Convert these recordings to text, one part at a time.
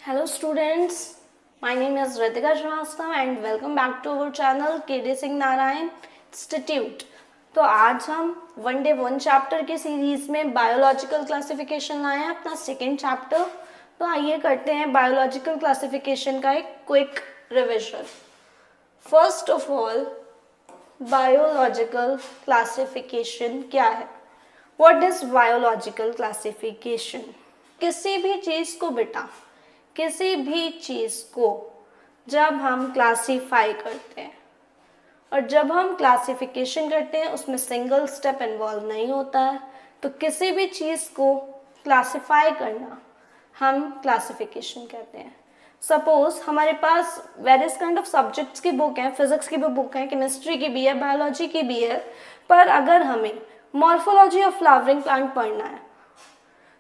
Hello students, my name is Ritika Srivastava and welcome back to our channel KD Singh Narayan Institute। तो आज हम one day one chapter की series में biological classification लाए हैं, अपना सेकेंड चैप्टर। तो आइए करते हैं बायोलॉजिकल क्लासिफिकेशन का एक quick revision. First of all, biological classification क्या है? What is biological classification? किसी भी चीज को बेटा, किसी भी चीज को जब हम क्लासीफाई करते हैं, और जब हम क्लासिफिकेशन करते हैं उसमें सिंगल स्टेप इन्वॉल्व नहीं होता है, तो किसी भी चीज को क्लासीफाई करना हम क्लासिफिकेशन कहते हैं। सपोज हमारे पास वेरियस काइंड ऑफ सब्जेक्ट्स की बुक है, फिजिक्स की भी बुक है, केमिस्ट्री की भी है, बायोलॉजी की भी है, पर अगर हमें मॉर्फोलॉजी ऑफ फ्लावरिंग प्लांट पढ़ना है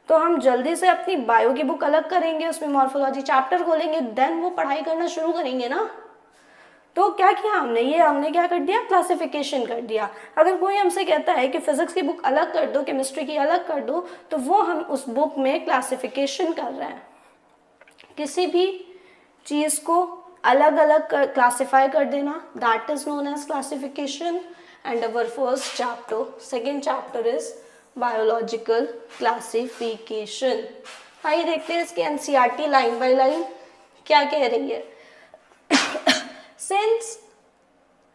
तो हम जल्दी से अपनी बायो की बुक अलग करेंगे, उसमें मॉर्फोलॉजी चैप्टर खोलेंगे, देन वो पढ़ाई करना शुरू करेंगे ना। तो क्या किया हमने क्या कर दिया? क्लासिफिकेशन कर दिया। अगर कोई हमसे कहता है कि फिजिक्स की बुक अलग कर दो, केमिस्ट्री की अलग कर दो, तो वो हम उस बुक में क्लासिफिकेशन कर रहे हैं। किसी भी चीज को अलग अलग क्लासिफाई कर देना, that is known as classification. And our first chapter, second chapter is biological classification. आइए देखते हैं इसकी एनसीईआरटी लाइन बाय लाइन क्या कह रही है। Since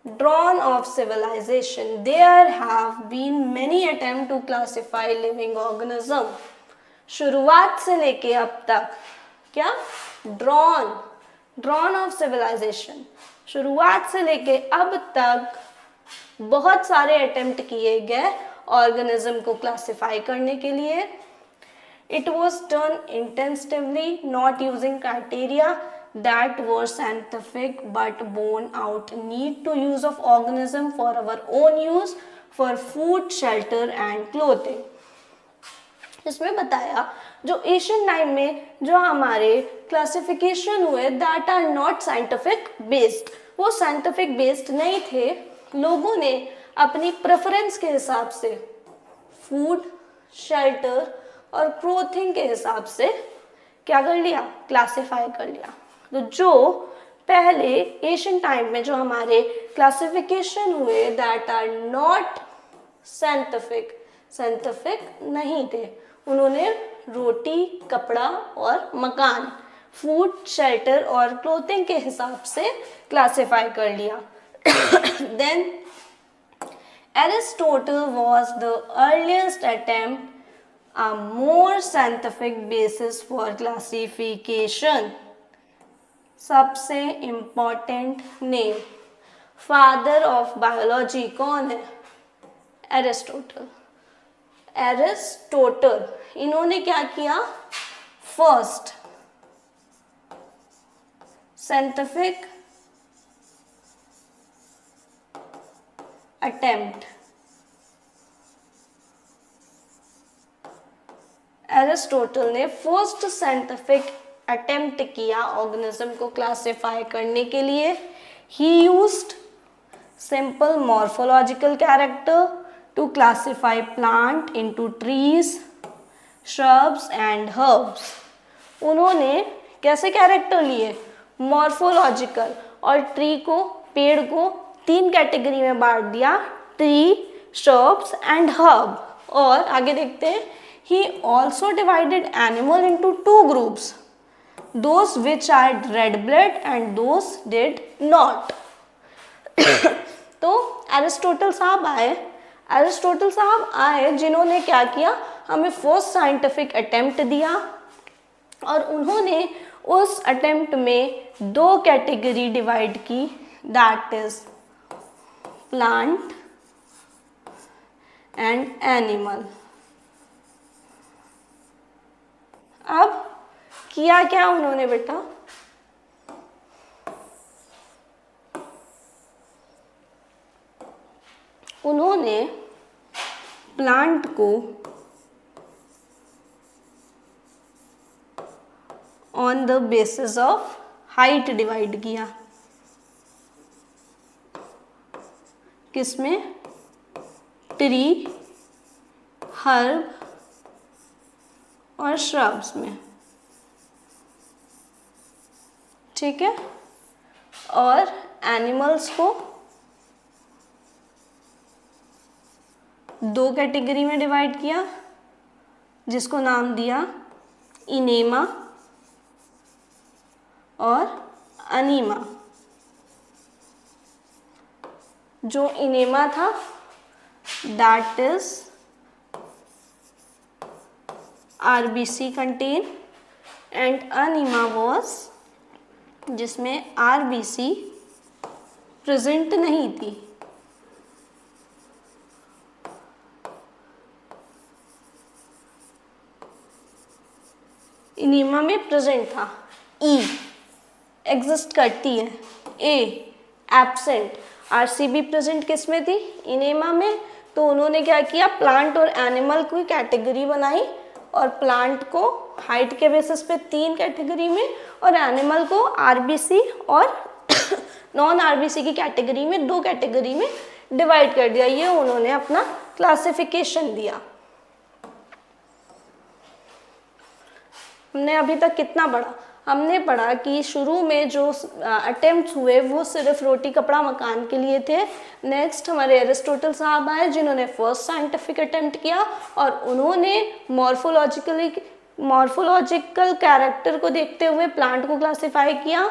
dawn of civilization, there have been many attempts to classify living organism. शुरुआत से लेके अब तक क्या? ड्रॉन ऑफ सिविलाइजेशन, शुरुआत से लेके अब तक बहुत सारे अटेम्प्ट किए गए ऑर्गेनिज्म को क्लासिफाई करने के लिए। It was done intensively, not using criteria that were scientific but borne out need to use of organism for our own use for food, shelter and clothing। इसमें बताया जो एशियन टाइम में जो हमारे क्लासिफिकेशन हुए that are not scientific based, वो scientific based नहीं थे। लोगों ने अपनी प्रेफरेंस के हिसाब से फूड, शेल्टर और क्लोथिंग के हिसाब से क्या कर लिया? क्लासिफाई कर लिया। तो जो पहले एशियन टाइम में जो हमारे क्लासिफिकेशन हुए दैट आर नॉट साइंटिफिक नहीं थे, उन्होंने रोटी, कपड़ा और मकान, फूड, शेल्टर और क्लोथिंग के हिसाब से क्लासिफाई कर लिया। Then Aristotle was the earliest attempt a more scientific basis for classification। सबसे important name, father of biology कौन है? एरिस्टोटल। इन्होंने क्या किया? फर्स्ट साइंटिफिक अटेम्प्ट, एरिस्टोटल ने फर्स्ट साइंटिफिक अटेम्प्ट किया ऑर्गेनिज्म को क्लासिफाई करने के लिए। He used simple morphological character to classify plant into trees, shrubs and herbs. उन्होंने कैसे कैरेक्टर लिए? मॉर्फोलॉजिकल, और ट्री को, पेड़ को 3 कैटेगरी में बांट दिया, ट्री, श्रब्स एंड हर्ब। और आगे देखते हैं, he also divided animal into 2 groups, those which are red blood and those did not। तो एरिस्टोटल साहब आए जिन्होंने क्या किया? हमें फर्स्ट साइंटिफिक अटेम्प्ट दिया, और उन्होंने उस अटेम्प्ट में 2 कैटेगरी डिवाइड की, that is plant and animal. अब किया क्या उन्होंने बेटा? उन्होंने प्लांट को on the basis of height divide किया। किसमें? ट्री, हर्ब और श्रब्स में। ठीक है, और एनिमल्स को 2 कैटेगरी में डिवाइड किया, जिसको नाम दिया इनेमा और अनीमा। जो इनेमा था that is RBC contain and enema was जिसमें RBC प्रेजेंट नहीं थी। इनेमा में प्रेजेंट था, ई एग्जिस्ट करती है, ए एब्सेंट। RCB प्रेजेंट किस में थी? इनेमा में। तो उन्होंने क्या किया, प्लांट और एनिमल की कैटेगरी बनाई और प्लांट को हाइट के बेसिस पे 3 कैटेगरी में और एनिमल को RBC और नॉन RBC की कैटेगरी में 2 कैटेगरी में डिवाइड कर दिया। ये उन्होंने अपना क्लासिफिकेशन दिया। हमने अभी तक कितना पढ़ा? हमने पढ़ा कि शुरू में जो अटेम्प्ट हुए वो सिर्फ रोटी कपड़ा मकान के लिए थे। नेक्स्ट हमारे एरिस्टोटल साहब आए जिन्होंने फर्स्ट साइंटिफिक अटेम्प्ट किया और उन्होंने मॉर्फोलॉजिकल कैरेक्टर को देखते हुए प्लांट को क्लासिफाई किया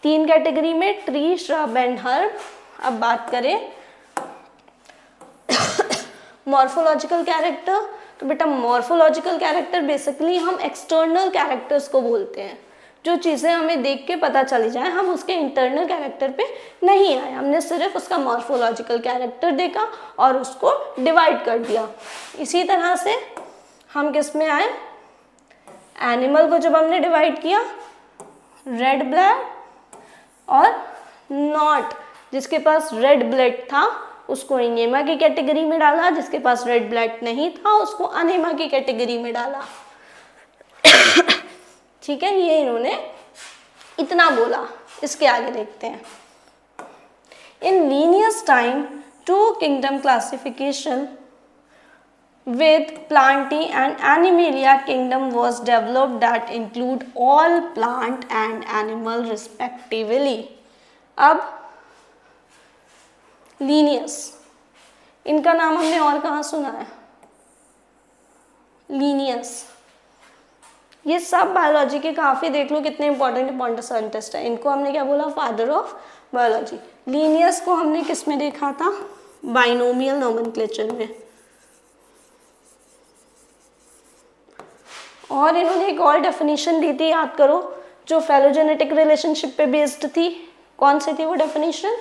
3 कैटेगरी में, ट्री, श्रब एंड हर्ब। अब बात करें मॉर्फोलॉजिकल कैरेक्टर, तो बेटा मॉर्फोलॉजिकल कैरेक्टर बेसिकली हम एक्सटर्नल कैरेक्टर्स को बोलते हैं। जो चीज़ें हमें देख के पता चली जाए, हम उसके इंटरनल कैरेक्टर पे नहीं आए, हमने सिर्फ उसका मॉर्फोलॉजिकल कैरेक्टर देखा और उसको डिवाइड कर दिया। इसी तरह से हम किस में आए, एनिमल को जब हमने डिवाइड किया, रेड ब्लड और नॉट, जिसके पास रेड ब्लड था उसको इनेमा की कैटेगरी में डाला, जिसके पास रेड ब्लड नहीं था उसको अनेमा की कैटेगरी में डाला। ठीक है, ये इन्होंने इतना बोला। इसके आगे देखते हैं। In Linnaeus time 2 kingdom classification with Plantae and Animalia kingdom was developed that include all plant and animal respectively. अब लीनियस, इनका नाम हमने और कहाँ सुना है? लीनियस। ये सब बायोलॉजी के काफ़ी देख लो कितने इंपॉर्टेंट साइंटिस्ट है। इनको हमने क्या बोला? Father of biology. लीनियस को हमने किस में देखा था? बाइनोमियल नोमेनक्लेचर में। और इन्होंने एक और डेफिनेशन दी थी, याद करो, जो फेलोजेनेटिक रिलेशनशिप पे बेस्ड थी। कौन सी थी वो डेफिनेशन?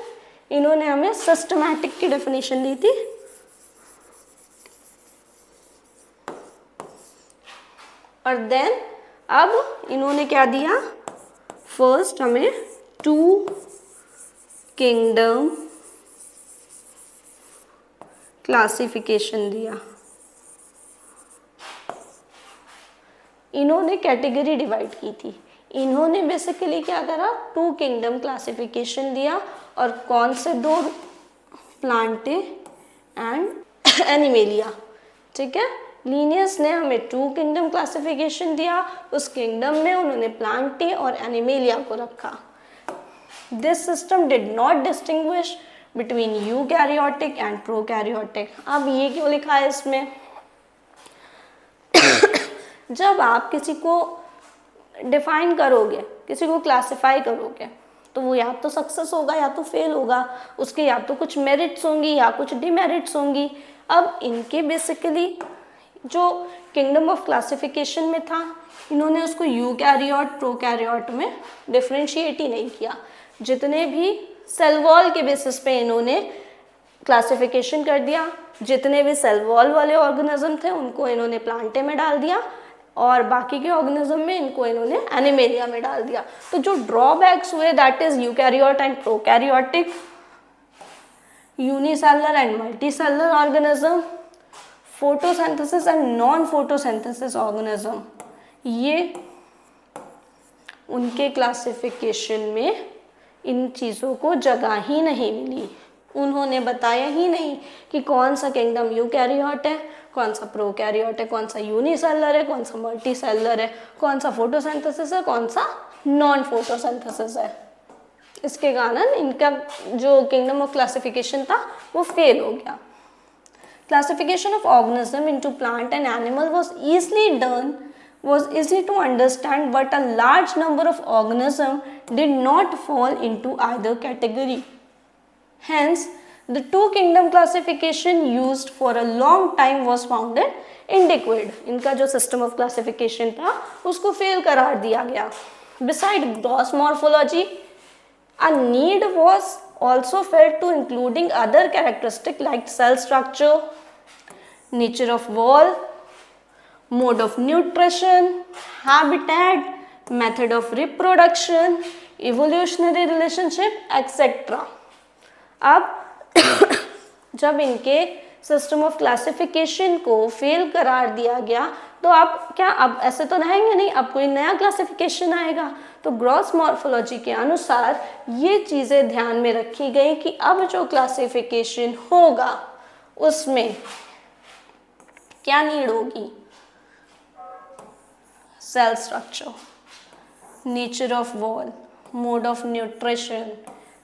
इन्होंने हमें सिस्टमैटिक की डेफिनेशन दी थी। और देन अब इन्होंने क्या दिया? फर्स्ट हमें 2 किंगडम क्लासिफिकेशन दिया। इन्होंने कैटेगरी डिवाइड की थी। इन्होंने बेसिकली क्या करा? 2 किंगडम क्लासिफिकेशन दिया। और कौन से 2? Plantae and animalia. ठीक है, लीनियस ने हमें 2 किंगडम क्लासिफिकेशन दिया। उस किंगडम में उन्होंने प्लांटे और एनिमेलिया को रखा। This system did not distinguish between eukaryotic and prokaryotic. अब ये क्यों लिखा है इसमें? जब आप किसी को डिफाइन करोगे, किसी को क्लासिफाई करोगे, तो वो या तो सक्सेस होगा या तो फेल होगा। उसके या तो कुछ मेरिट्स होंगी या कुछ डिमेरिट्स होंगी। अब इनके बेसिकली जो किंगडम ऑफ क्लासिफिकेशन में था, इन्होंने उसको यूकैरियोट प्रोकैरियोट में डिफरेंशिएट ही नहीं किया। जितने भी सेल वॉल के बेसिस पे इन्होंने क्लासिफिकेशन कर दिया। जितने भी सेल वॉल वाले ऑर्गेनिज्म थे उनको इन्होंने प्लांटे में डाल दिया और बाकी के ऑर्गेनिज्म में इनको इन्होंने एनिमेलिया में डाल दिया। तो जो ड्रॉबैक्स हुए that is eukaryote and prokaryotic, unicellular and multicellular organism, photosynthesis and non photosynthesis organism, ये उनके क्लासिफिकेशन में इन चीज़ों को जगह ही नहीं मिली। उन्होंने बताया ही नहीं कि कौन सा किंगडम यूकैरियोट है, कौन सा प्रोकैरियोट है, कौन सा यूनिसेलुलर है, कौन सा मल्टीसेलुलर है, कौन सा फोटोसिंथेसिस है, कौन सा नॉन फोटोसिंथेसिस है। इसके कारण इनका जो किंगडम ऑफ क्लासिफिकेशन था वो फेल हो गया। Classification of organism into plant and animal was easy to understand, but a large number of organisms did not fall into either category. Hence, the two kingdom classification used for a long time was founded inadequate. इनका जो system of classification था उसको fail करार दिया गया। Beside gross morphology, a need was also felt to including other characteristics like cell structure, nature of wall, mode of nutrition, habitat, method of reproduction, evolutionary relationship, etc. अब जब इनके system of classification को fail करार दिया गया तो अब ऐसे तो रहेंगे नहीं, अब कोई नया क्लासिफिकेशन आएगा। तो ग्रॉस मॉर्फोलॉजी के अनुसार ये चीज़ें ध्यान में रखी गई कि अब जो क्लासिफिकेशन होगा उसमें क्या नीड होगी, cell structure, nature of wall, mode of nutrition,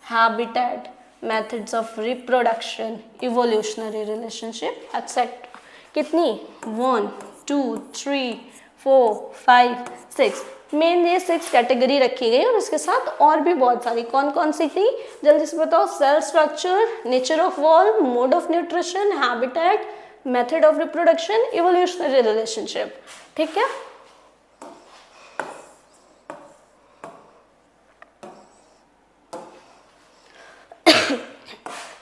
habitat, methods of reproduction, evolutionary relationship, etc. कितनी 1 2 3 4 5 6 मेन ये 6 कैटेगरी रखी गई और इसके साथ और भी बहुत सारी कौन कौन सी थी जल्दी से बताओ। Cell structure, nature of wall, mode of nutrition, habitat, method of reproduction, evolutionary relationship. ठीक है,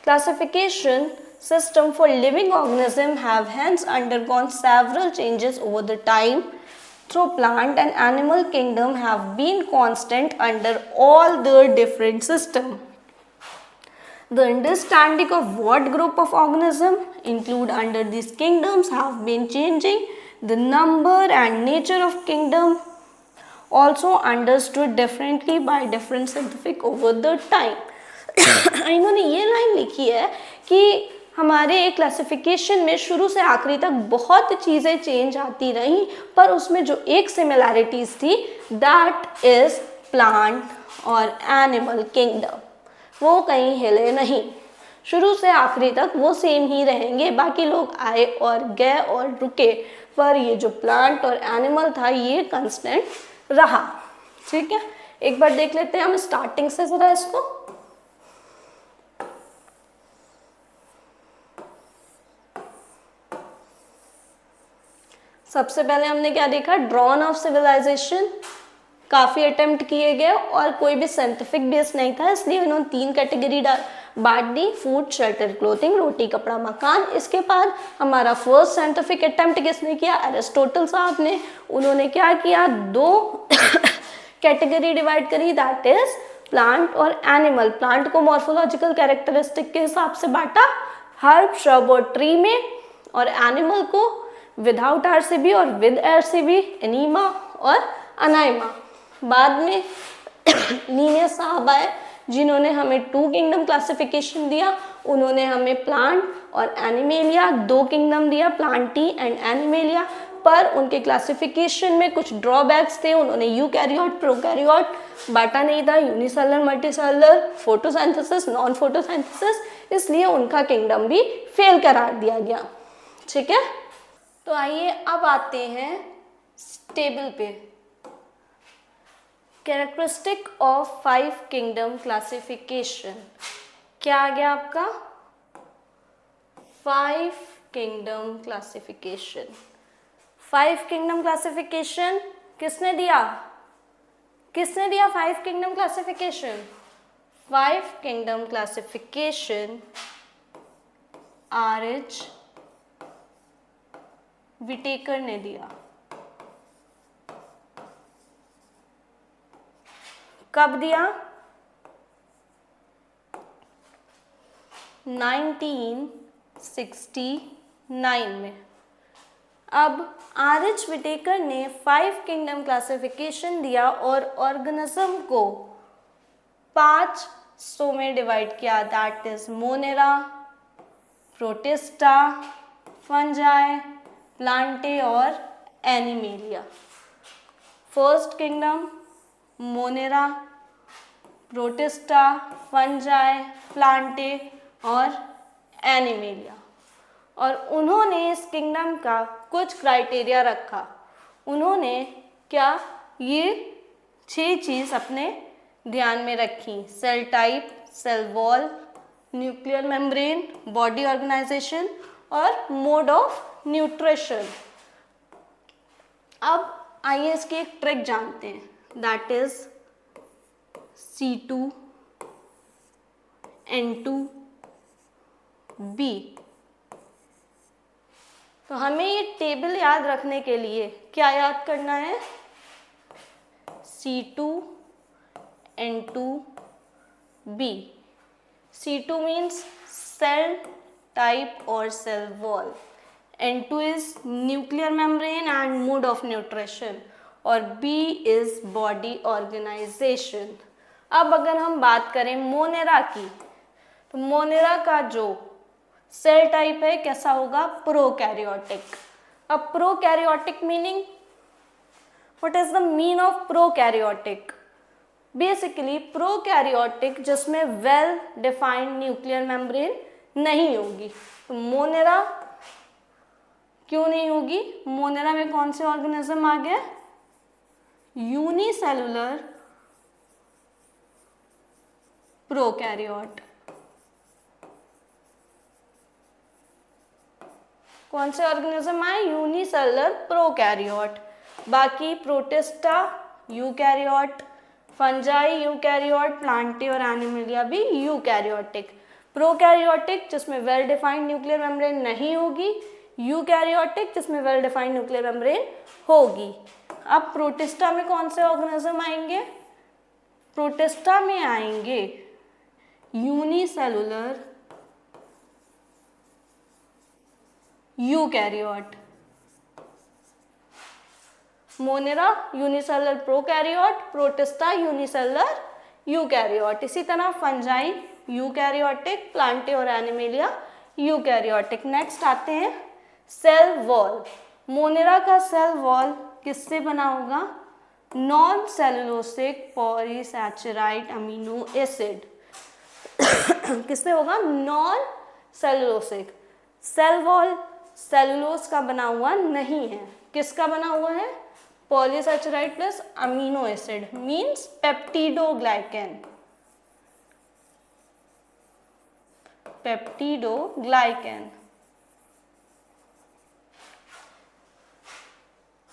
classification system for living organisms have hence undergone several changes over the time, though plant and animal kingdom have been constant under all their different systems. The understanding of what group of organisms include under these kingdoms have been changing. The number and nature of kingdom also understood differently by different scientific over the time. इन्होंने ये line लिखी है कि हमारे classification में शुरू से आखिरी तक बहुत चीज़ें चेंज आती रहीं, पर उसमें जो एक सिमिलैरिटीज़ थी दैट इज़ प्लांट और एनिमल किंगडम, वो कहीं हिले नहीं, शुरू से आखिरी तक वो सेम ही रहेंगे। बाकी लोग आए और गए और रुके, पर ये जो प्लांट और एनिमल था ये कांस्टेंट रहा। ठीक है, एक बार देख लेते हैं हम स्टार्टिंग से ज़रा इसको। सबसे पहले हमने क्या देखा, ड्रॉन ऑफ सिविलाइजेशन, काफ़ी अटेम्प्ट किए गए और कोई भी साइंटिफिक बेस नहीं था, इसलिए उन्होंने 3 कैटेगरी बांट दी, फूड, शेल्टर, क्लोथिंग, रोटी, कपड़ा, मकान। इसके बाद हमारा फर्स्ट साइंटिफिक अटेम्प्ट किसने किया, एरिस्टोटल साहब ने। उन्होंने क्या किया, 2 कैटेगरी डिवाइड करी, दैट इज प्लांट और एनिमल। प्लांट को मॉर्फोलॉजिकल कैरेक्टरिस्टिक के हिसाब से बांटा, हर्ब, श्रब और ट्री में, और एनिमल को विदाउट आरसीबी और विद आरसीबी, एनीमा और अनाइमा। बाद में लीनियस साहब आए जिन्होंने हमें 2 किंगडम क्लासिफिकेशन दिया। उन्होंने हमें प्लांट और एनिमेलिया 2 किंगडम दिया, प्लांटी एंड एनिमेलिया, पर उनके क्लासिफिकेशन में कुछ ड्रॉबैक्स थे। उन्होंने यूकैरियोट, प्रोकैरियोट बांटा नहीं था, unicellular, multicellular, photosynthesis, non photosynthesis, इसलिए उनका किंगडम भी फेल करार दिया गया। ठीक है, तो आइए अब आते हैं टेबल पे। कैरेक्टरिस्टिक ऑफ 5 किंगडम क्लासिफिकेशन क्या आ गया आपका, 5 किंगडम क्लासिफिकेशन। 5 किंगडम क्लासिफिकेशन किसने दिया, 5 kingdom classification? 5 kingdom classification R H. Whittaker ने दिया। कब दिया, 1969 में। अब आर.एच. विटेकर ने 5 किंगडम क्लासिफिकेशन दिया और ऑर्गेनिज्म को 5 हिस्सों में डिवाइड किया, that is monera, protista, fungi, Plantae और animalia. First kingdom Monera, protista, fungi, Plantae और एनिमेलिया। और उन्होंने इस किंगडम का कुछ क्राइटेरिया रखा। उन्होंने क्या ये 6 चीज़ अपने ध्यान में रखी, cell type, cell wall, nuclear membrane, body organization और मोड ऑफ न्यूट्रिशन। अब आइए इसकी एक ट्रिक जानते हैं, दैट इज C2N2B। तो हमें ये टेबल याद रखने के लिए क्या याद करना है, C2N2B। C2 means cell type or cell wall, N2 is nuclear membrane and mode of nutrition और B is body organization। अब अगर हम बात करें मोनेरा की, तो मोनेरा का जो सेल टाइप है कैसा होगा, प्रोकैरियोटिक। अब prokaryotic meaning, what is the mean of prokaryotic? Basically prokaryotic जिसमें वेल डिफाइंड न्यूक्लियर मेम्ब्रेन नहीं होगी। तो मोनेरा क्यों नहीं होगी? मोनेरा में कौन से ऑर्गेनिज्म आ गया, यूनिसेलुलर प्रोकैरियोट। कौन से ऑर्गेनिज्म आए, यूनिसेलुलर प्रोकैरियोट। बाकी protista eukaryote, fungi eukaryote, Plantae और एनिमेलिया भी यूकैरियोटिक। प्रोकैरियोटिक जिसमें वेल डिफाइंड न्यूक्लियर मेम्ब्रेन नहीं होगी, यूकैरियोटिक जिसमें वेल डिफाइंड न्यूक्लियर मेम्ब्रेन होगी। अब प्रोटिस्टा में कौन से ऑर्गेनिज्म आएंगे, प्रोटिस्टा में आएंगे unicellular eukaryote. Monera unicellular prokaryote, protista unicellular eukaryote. इसी तरह फंजाई यूकैरियोटिक, प्लांटे और एनिमेलिया यूकैरियोटिक। नेक्स्ट आते हैं सेल वॉल। मोनेरा का सेल वॉल किससे बना होगा, non cellulosic polysaccharide amino acid. किससे होगा, non cellulosic. Cell wall cellulose का बना हुआ नहीं है, किसका बना हुआ है, polysaccharide plus amino acid, means peptidoglycan. Peptidoglycan.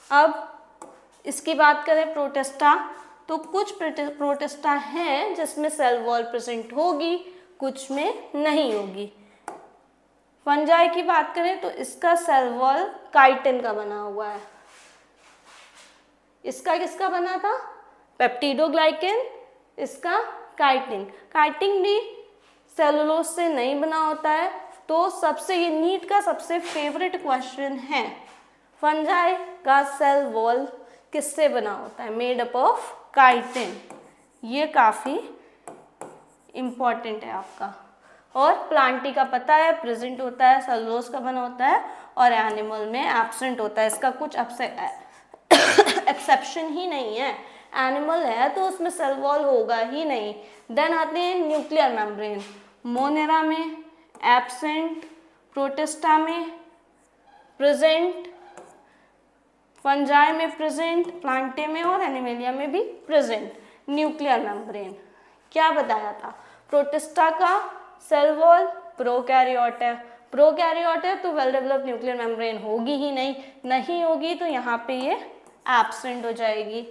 अब इसकी बात करें प्रोटिस्टा, तो कुछ प्रोटिस्टा हैं जिसमें सेल वॉल प्रेजेंट होगी, कुछ में नहीं होगी। फंजाई की बात करें तो इसका सेल वॉल काइटिन का बना हुआ है। इसका किसका बना था, पेप्टिडोग्लाइकेन, इसका काइटिन। काइटिन भी सेलुलोज से नहीं बना होता है। तो सबसे ये नीट का सबसे फेवरेट क्वेश्चन है, फंजाई का सेल वॉल किससे बना होता है, मेड अप ऑफ काइटिन। ये काफ़ी इम्पॉर्टेंट है आपका। और प्लांटी का पता है प्रेजेंट होता है, सेलुलोज का बना होता है, और एनिमल में एब्सेंट होता है। इसका कुछ एक्सेप्शन ही नहीं है, एनिमल है तो उसमें सेल वॉल होगा ही नहीं। देन आते हैं न्यूक्लियर मेम्ब्रेन। मोनेरा में एब्सेंट, प्रोटिस्टा में प्रेजेंट, फंजाई में प्रेजेंट, प्लांटे में और एनिमेलिया में भी प्रेजेंट न्यूक्लियर मेम्ब्रेन। क्या बताया था, प्रोटिस्टा का सेल वॉल प्रोकैरियोट है, प्रोकैरियोट है तो वेल डेवलप्ड न्यूक्लियर मेम्ब्रेन होगी ही नहीं होगी तो यहाँ पे ये एब्सेंट हो जाएगी,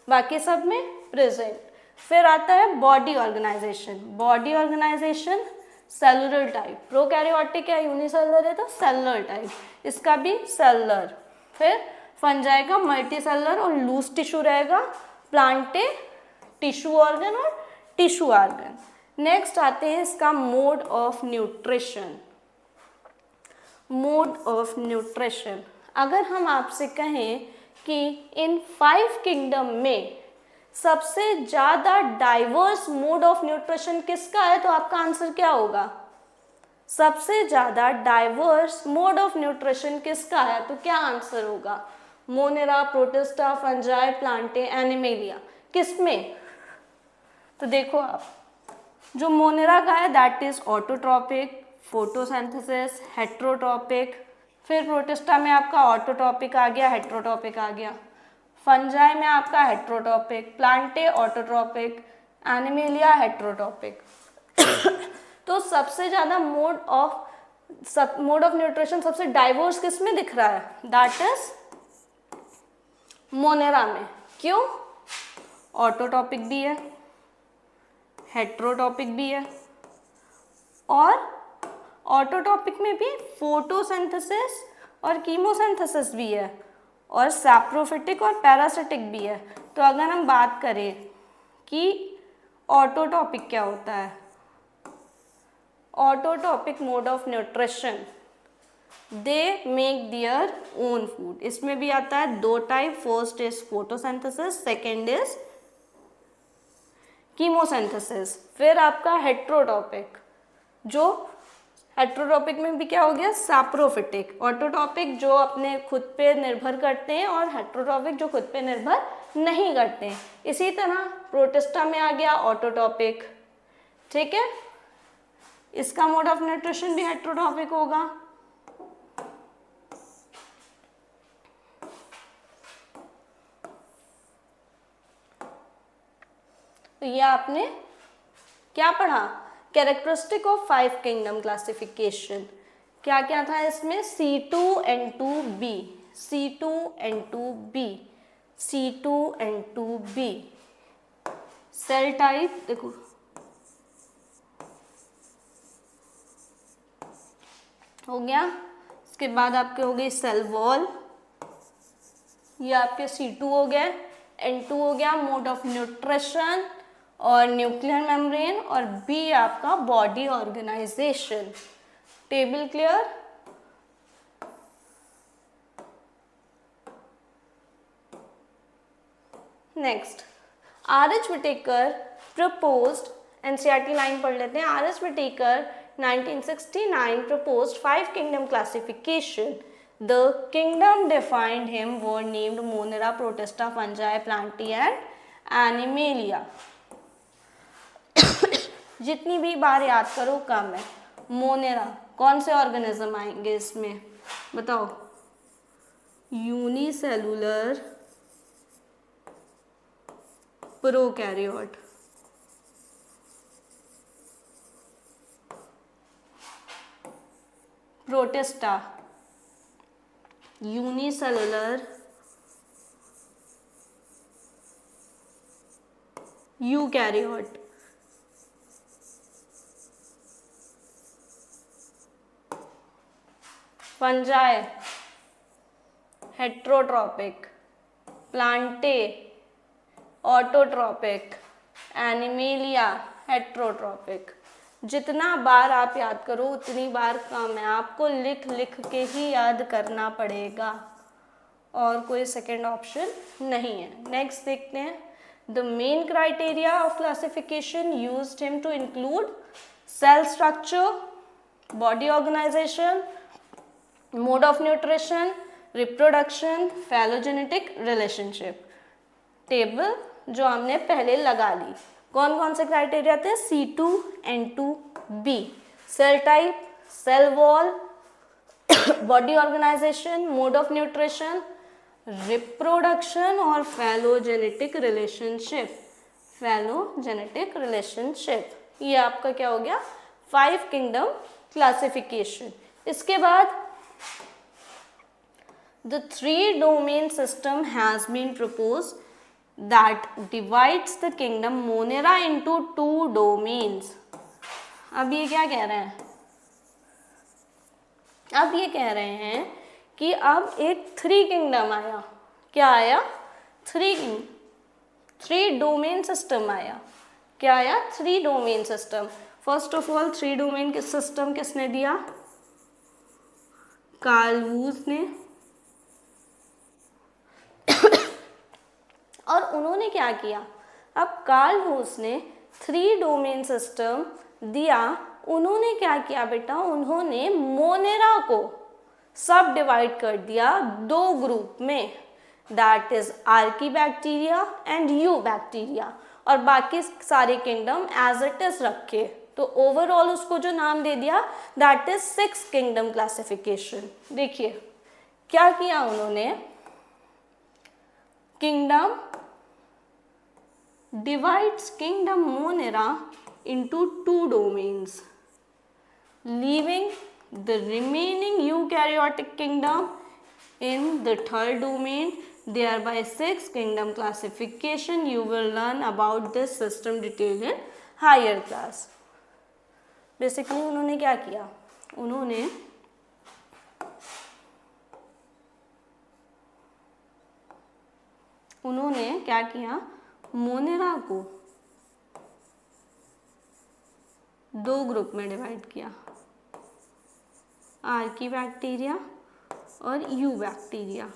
बाकी सब में प्रेजेंट। फिर आता है body organization. Body organization cellular type, prokaryotic है यूनिसेलुलर है तो सेलुलर टाइप, इसका भी सेलुलर। फिर फंजाई का मल्टी सेलुलर और लूज टिश्यू रहेगा, प्लांटे टिश्यू ऑर्गन और टिश्यू ऑर्गन। नेक्स्ट आते हैं इसका mode of nutrition. Mode of nutrition, अगर हम आपसे कहें कि इन 5 किंगडम में सबसे ज़्यादा डाइवर्स मोड ऑफ न्यूट्रिशन किसका है, तो आपका आंसर क्या होगा, सबसे ज़्यादा डाइवर्स मोड ऑफ न्यूट्रिशन किसका है, तो क्या आंसर होगा, Monera, protista, fungi, Plantae, animalia. किसमें? तो देखो आप, जो मोनेरा का है that is autotrophic, photosynthesis, heterotrophic. फिर प्रोटिस्टा में आपका ऑटोट्रॉपिक आ गया, हेट्रोट्रॉपिक आ गया। फंजाई में आपका heterotrophic, Plantae autotrophic, animalia heterotrophic. तो सबसे ज़्यादा मोड ऑफ न्यूट्रिशन सबसे डाइवर्स किस में दिख रहा है? दैट इज मोनेरा में। क्यों? ऑटोट्रॉपिक भी है, हेट्रोट्रॉपिक भी है, और ऑटोट्रॉपिक में भी फोटोसिंथेसिस और कीमोसिंथेसिस भी है, और सैप्रोफिटिक और पैरासिटिक भी है। तो अगर हम बात करें कि ऑटोट्रॉपिक क्या होता है, autotrophic mode of nutrition, they make their own food. इसमें भी आता है दो type, first is photosynthesis, second is chemosynthesis. फिर आपका हेट्रोट्रॉपिक, जो हेट्रोट्रॉपिक में भी क्या हो गया? सैप्रोफिटिक। ऑटोट्रॉपिक जो अपने खुद पे निर्भर करते हैं, और हेट्रोट्रॉपिक जो खुद पे निर्भर नहीं करते हैं। इसी तरह प्रोटिस्टा में आ गया ऑटोट्रॉपिक, ठीक है, इसका मोड ऑफ न्यूट्रिशन भी हेट्रोट्रॉपिक होगा। तो ये आपने क्या पढ़ा? Characteristic of 5 kingdom classification. क्या क्या था इसमें? C2N2B, C2N2B, C2N2B। Cell type देखो, हो गया। इसके बाद आपके हो गई सेल वॉल, ये आपके C2 हो गए, N2 हो गया मोड ऑफ न्यूट्रिशन और न्यूक्लियर मेम्ब्रेन, और B आपका body organization. Table clear? Next, R.H. Whittaker proposed, NCERT line पढ़ लेते हैं। R.H. Whittaker 1969 proposed 5 kingdom classification. The kingdom defined him were named Monera, Protista, Fungi, Plantae and Animalia. जितनी भी बार याद करो कम है। मोनेरा कौन से ऑर्गेनिज्म आएंगे इसमें? बताओ। Unicellular prokaryote, protista unicellular eukaryote, fungi heterotrophic, Plantae autotrophic, animalia heterotrophic. जितना बार आप याद करो उतनी बार कम है, आपको लिख लिख के ही याद करना पड़ेगा, और कोई सेकेंड ऑप्शन नहीं है। नेक्स्ट देखते हैं। The main criteria of classification used him to include cell structure, body organisation, mode of nutrition, reproduction, phylogenetic relationship. Table जो हमने पहले लगा ली, कौन कौन से क्राइटेरिया थे? C2N2B, cell type, cell wall, body organisation, mode of nutrition, reproduction और phylogenetic relationship. फैलोजेनेटिक relationship ये आपका क्या हो गया? 5 किंगडम क्लासिफिकेशन। इसके बाद the 3 domain system has been proposed that divides the kingdom Monera into 2 domains. अब ये क्या कह रहे हैं? अब ये कह रहे हैं कि अब एक 3 किंगडम आया। क्या आया? 3 डोमेन सिस्टम आया। क्या आया? 3 domain system. First of all 3 domain system किसने दिया? कार्ल वूज ने। और उन्होंने क्या किया? अब कार्ल वूज ने 3 डोमेन सिस्टम दिया। उन्होंने क्या किया बेटा? उन्होंने मोनेरा को सब डिवाइड कर दिया 2 ग्रुप में। That is archaebacteria and eubacteria, और बाकी सारे किंगडम एज इट इज रखे, तो ओवरऑल उसको जो नाम दे दिया दैट इज 6 किंगडम क्लासिफिकेशन। देखिए क्या किया उन्होंने, kingdom divides kingdom Monera into 2 domains, leaving the remaining eukaryotic kingdom in the third domain, thereby 6 kingdom classification. You will learn about this system detail in higher class. Basically उन्होंने क्या किया, उन्होंने क्या किया, मोनेरा को 2 ग्रुप में divide किया, archaebacteria और यूबैक्टीरिया।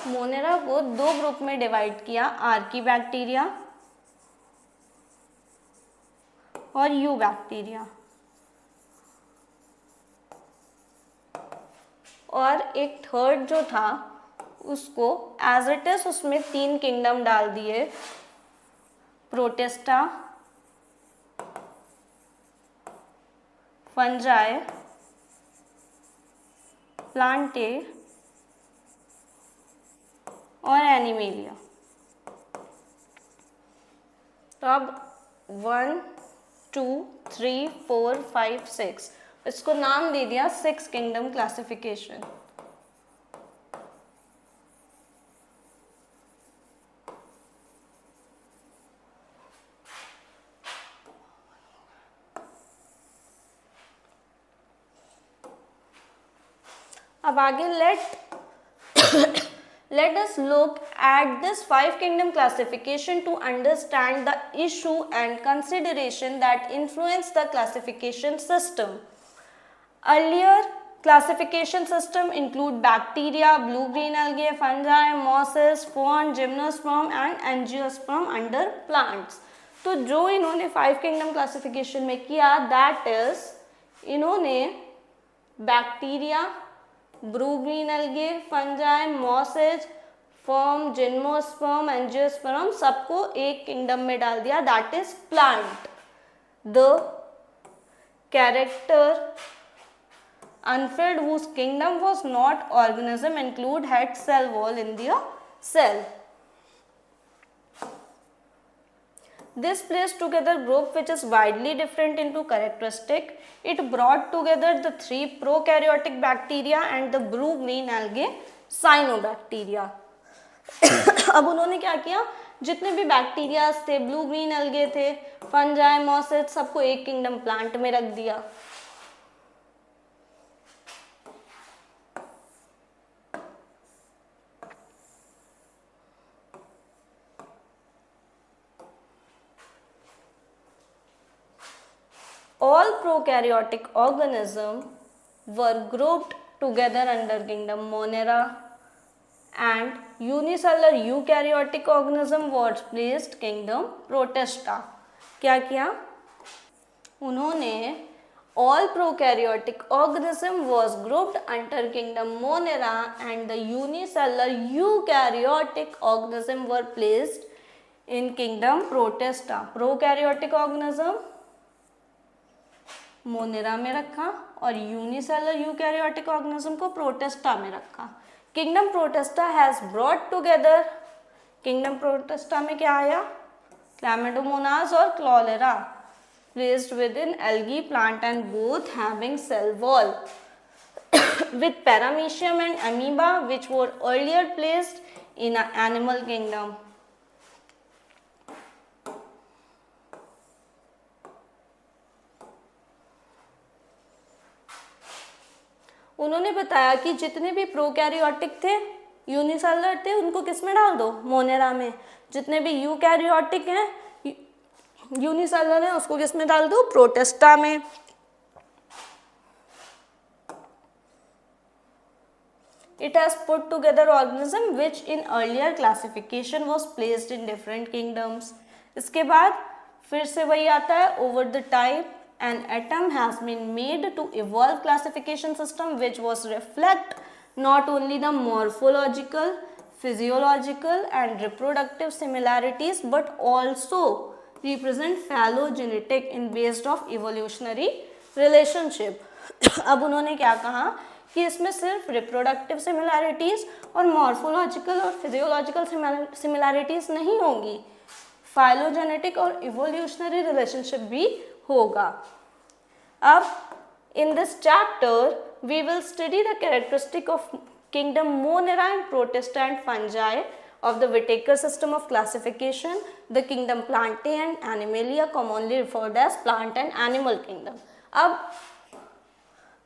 मोनेरा को 2 ग्रुप में डिवाइड किया, आर्कीबैक्टीरिया और यूबैक्टीरिया, और एक थर्ड जो था उसको एज इट इज उसमें 3 किंगडम डाल दिए, प्रोटिस्टा, फंजाई, प्लांटे और एनिमेलिया। तो अब 1 2 3 4 5 6 इसको नाम दे दिया 6 किंगडम क्लासिफिकेशन। अब आगे let us look at this 5 kingdom classification to understand the issue and consideration that influence the classification system. Earlier classification system include bacteria, blue-green algae, fungi, mosses, fern, gymnosperm and angiosperm under plants. तो जो इन्होंने 5 kingdom classification में किया that is इन्होंने bacteria, blue-green algae, fungi, masses, form, gymnosperm, angiosperm सबको एक kingdom में डाल दिया that is plant. The character unfilled whose kingdom was not organism include had cell wall in their cell. This placed together group which is widely different into characteristic. It brought together the 3 prokaryotic bacteria and the blue-green algae cyanobacteria. अब उन्होंने क्या किया, जितने भी bacteria थे, blue green अलगे थे, fungi, masses सबको एक किंगडम प्लांट में रख दिया। All prokaryotic organisms were grouped together under kingdom Monera and unicellular eukaryotic organism was placed kingdom Protista. क्या किया उन्होंने, all prokaryotic organism was grouped under kingdom Monera and the unicellular eukaryotic organism were placed in kingdom Protista. prokaryotic organism monera में रखा और unicellular eukaryotic organism को protista में रखा। Kingdom protista has brought together, kingdom protista में क्या आया, chlamydomonas और chlorella placed with in algae plant and both having cell wall with paramecium and amoeba which were earlier placed in an animal kingdom. उन्होंने बताया कि जितने भी prokaryotic थे, यूनिसेलुलर थे, उनको किस में डाल दो, मोनेरा में। जितने भी यूकैरियोटिक हैं, यूनिसेलुलर हैं, उसको किस में डाल दो, प्रोटिस्टा में। It has put together organism which in earlier classification was placed in different kingdoms. इसके बाद फिर से वही आता है, over the time an atom has been made to evolve classification system which was reflect not only the morphological, physiological and reproductive similarities but also represent phylogenetic in based of evolutionary relationship. अब उन्होंने क्या कहा कि इसमें सिर्फ reproductive similarities और morphological और physiological similarities नहीं होंगी, फाइलोजेनेटिक और इवोल्यूशनरी रिलेशनशिप भी होगा। अब in this chapter we will study the characteristic of kingdom Monera and Protista and Fungi of the Whittaker system of classification, the kingdom Plantae and Animalia commonly referred as plant and animal kingdom. अब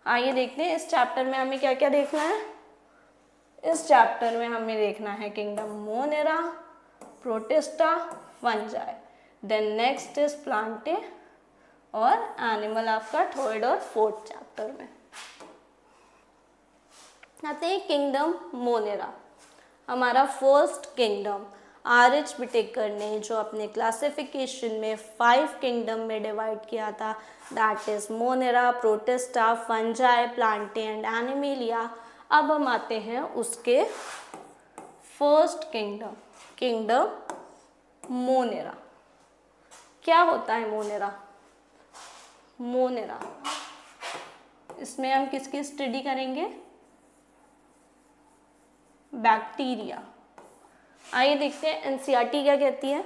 आइए देखते हैं इस chapter में हमें क्या क्या देखना है। इस चैप्टर में हमें देखना है kingdom Monera, protista, Fungi, then next is Plantae और एनिमल आपका थर्ड और फोर्थ चैप्टर में। आते हैं किंगडम मोनेरा, हमारा फर्स्ट किंगडम। आर.एच. व्हिटेकर ने जो अपने क्लासिफिकेशन में 5 किंगडम में डिवाइड किया था, that is monera, protista, fungi, Plantae and animalia. अब हम आते हैं उसके फर्स्ट किंगडम, किंगडम मोनेरा। क्या होता है मोनेरा? मोनेरा इसमें हम किसकी स्टडी करेंगे? बैक्टीरिया। आइए देखते हैं एनसीईआरटी क्या कहती है।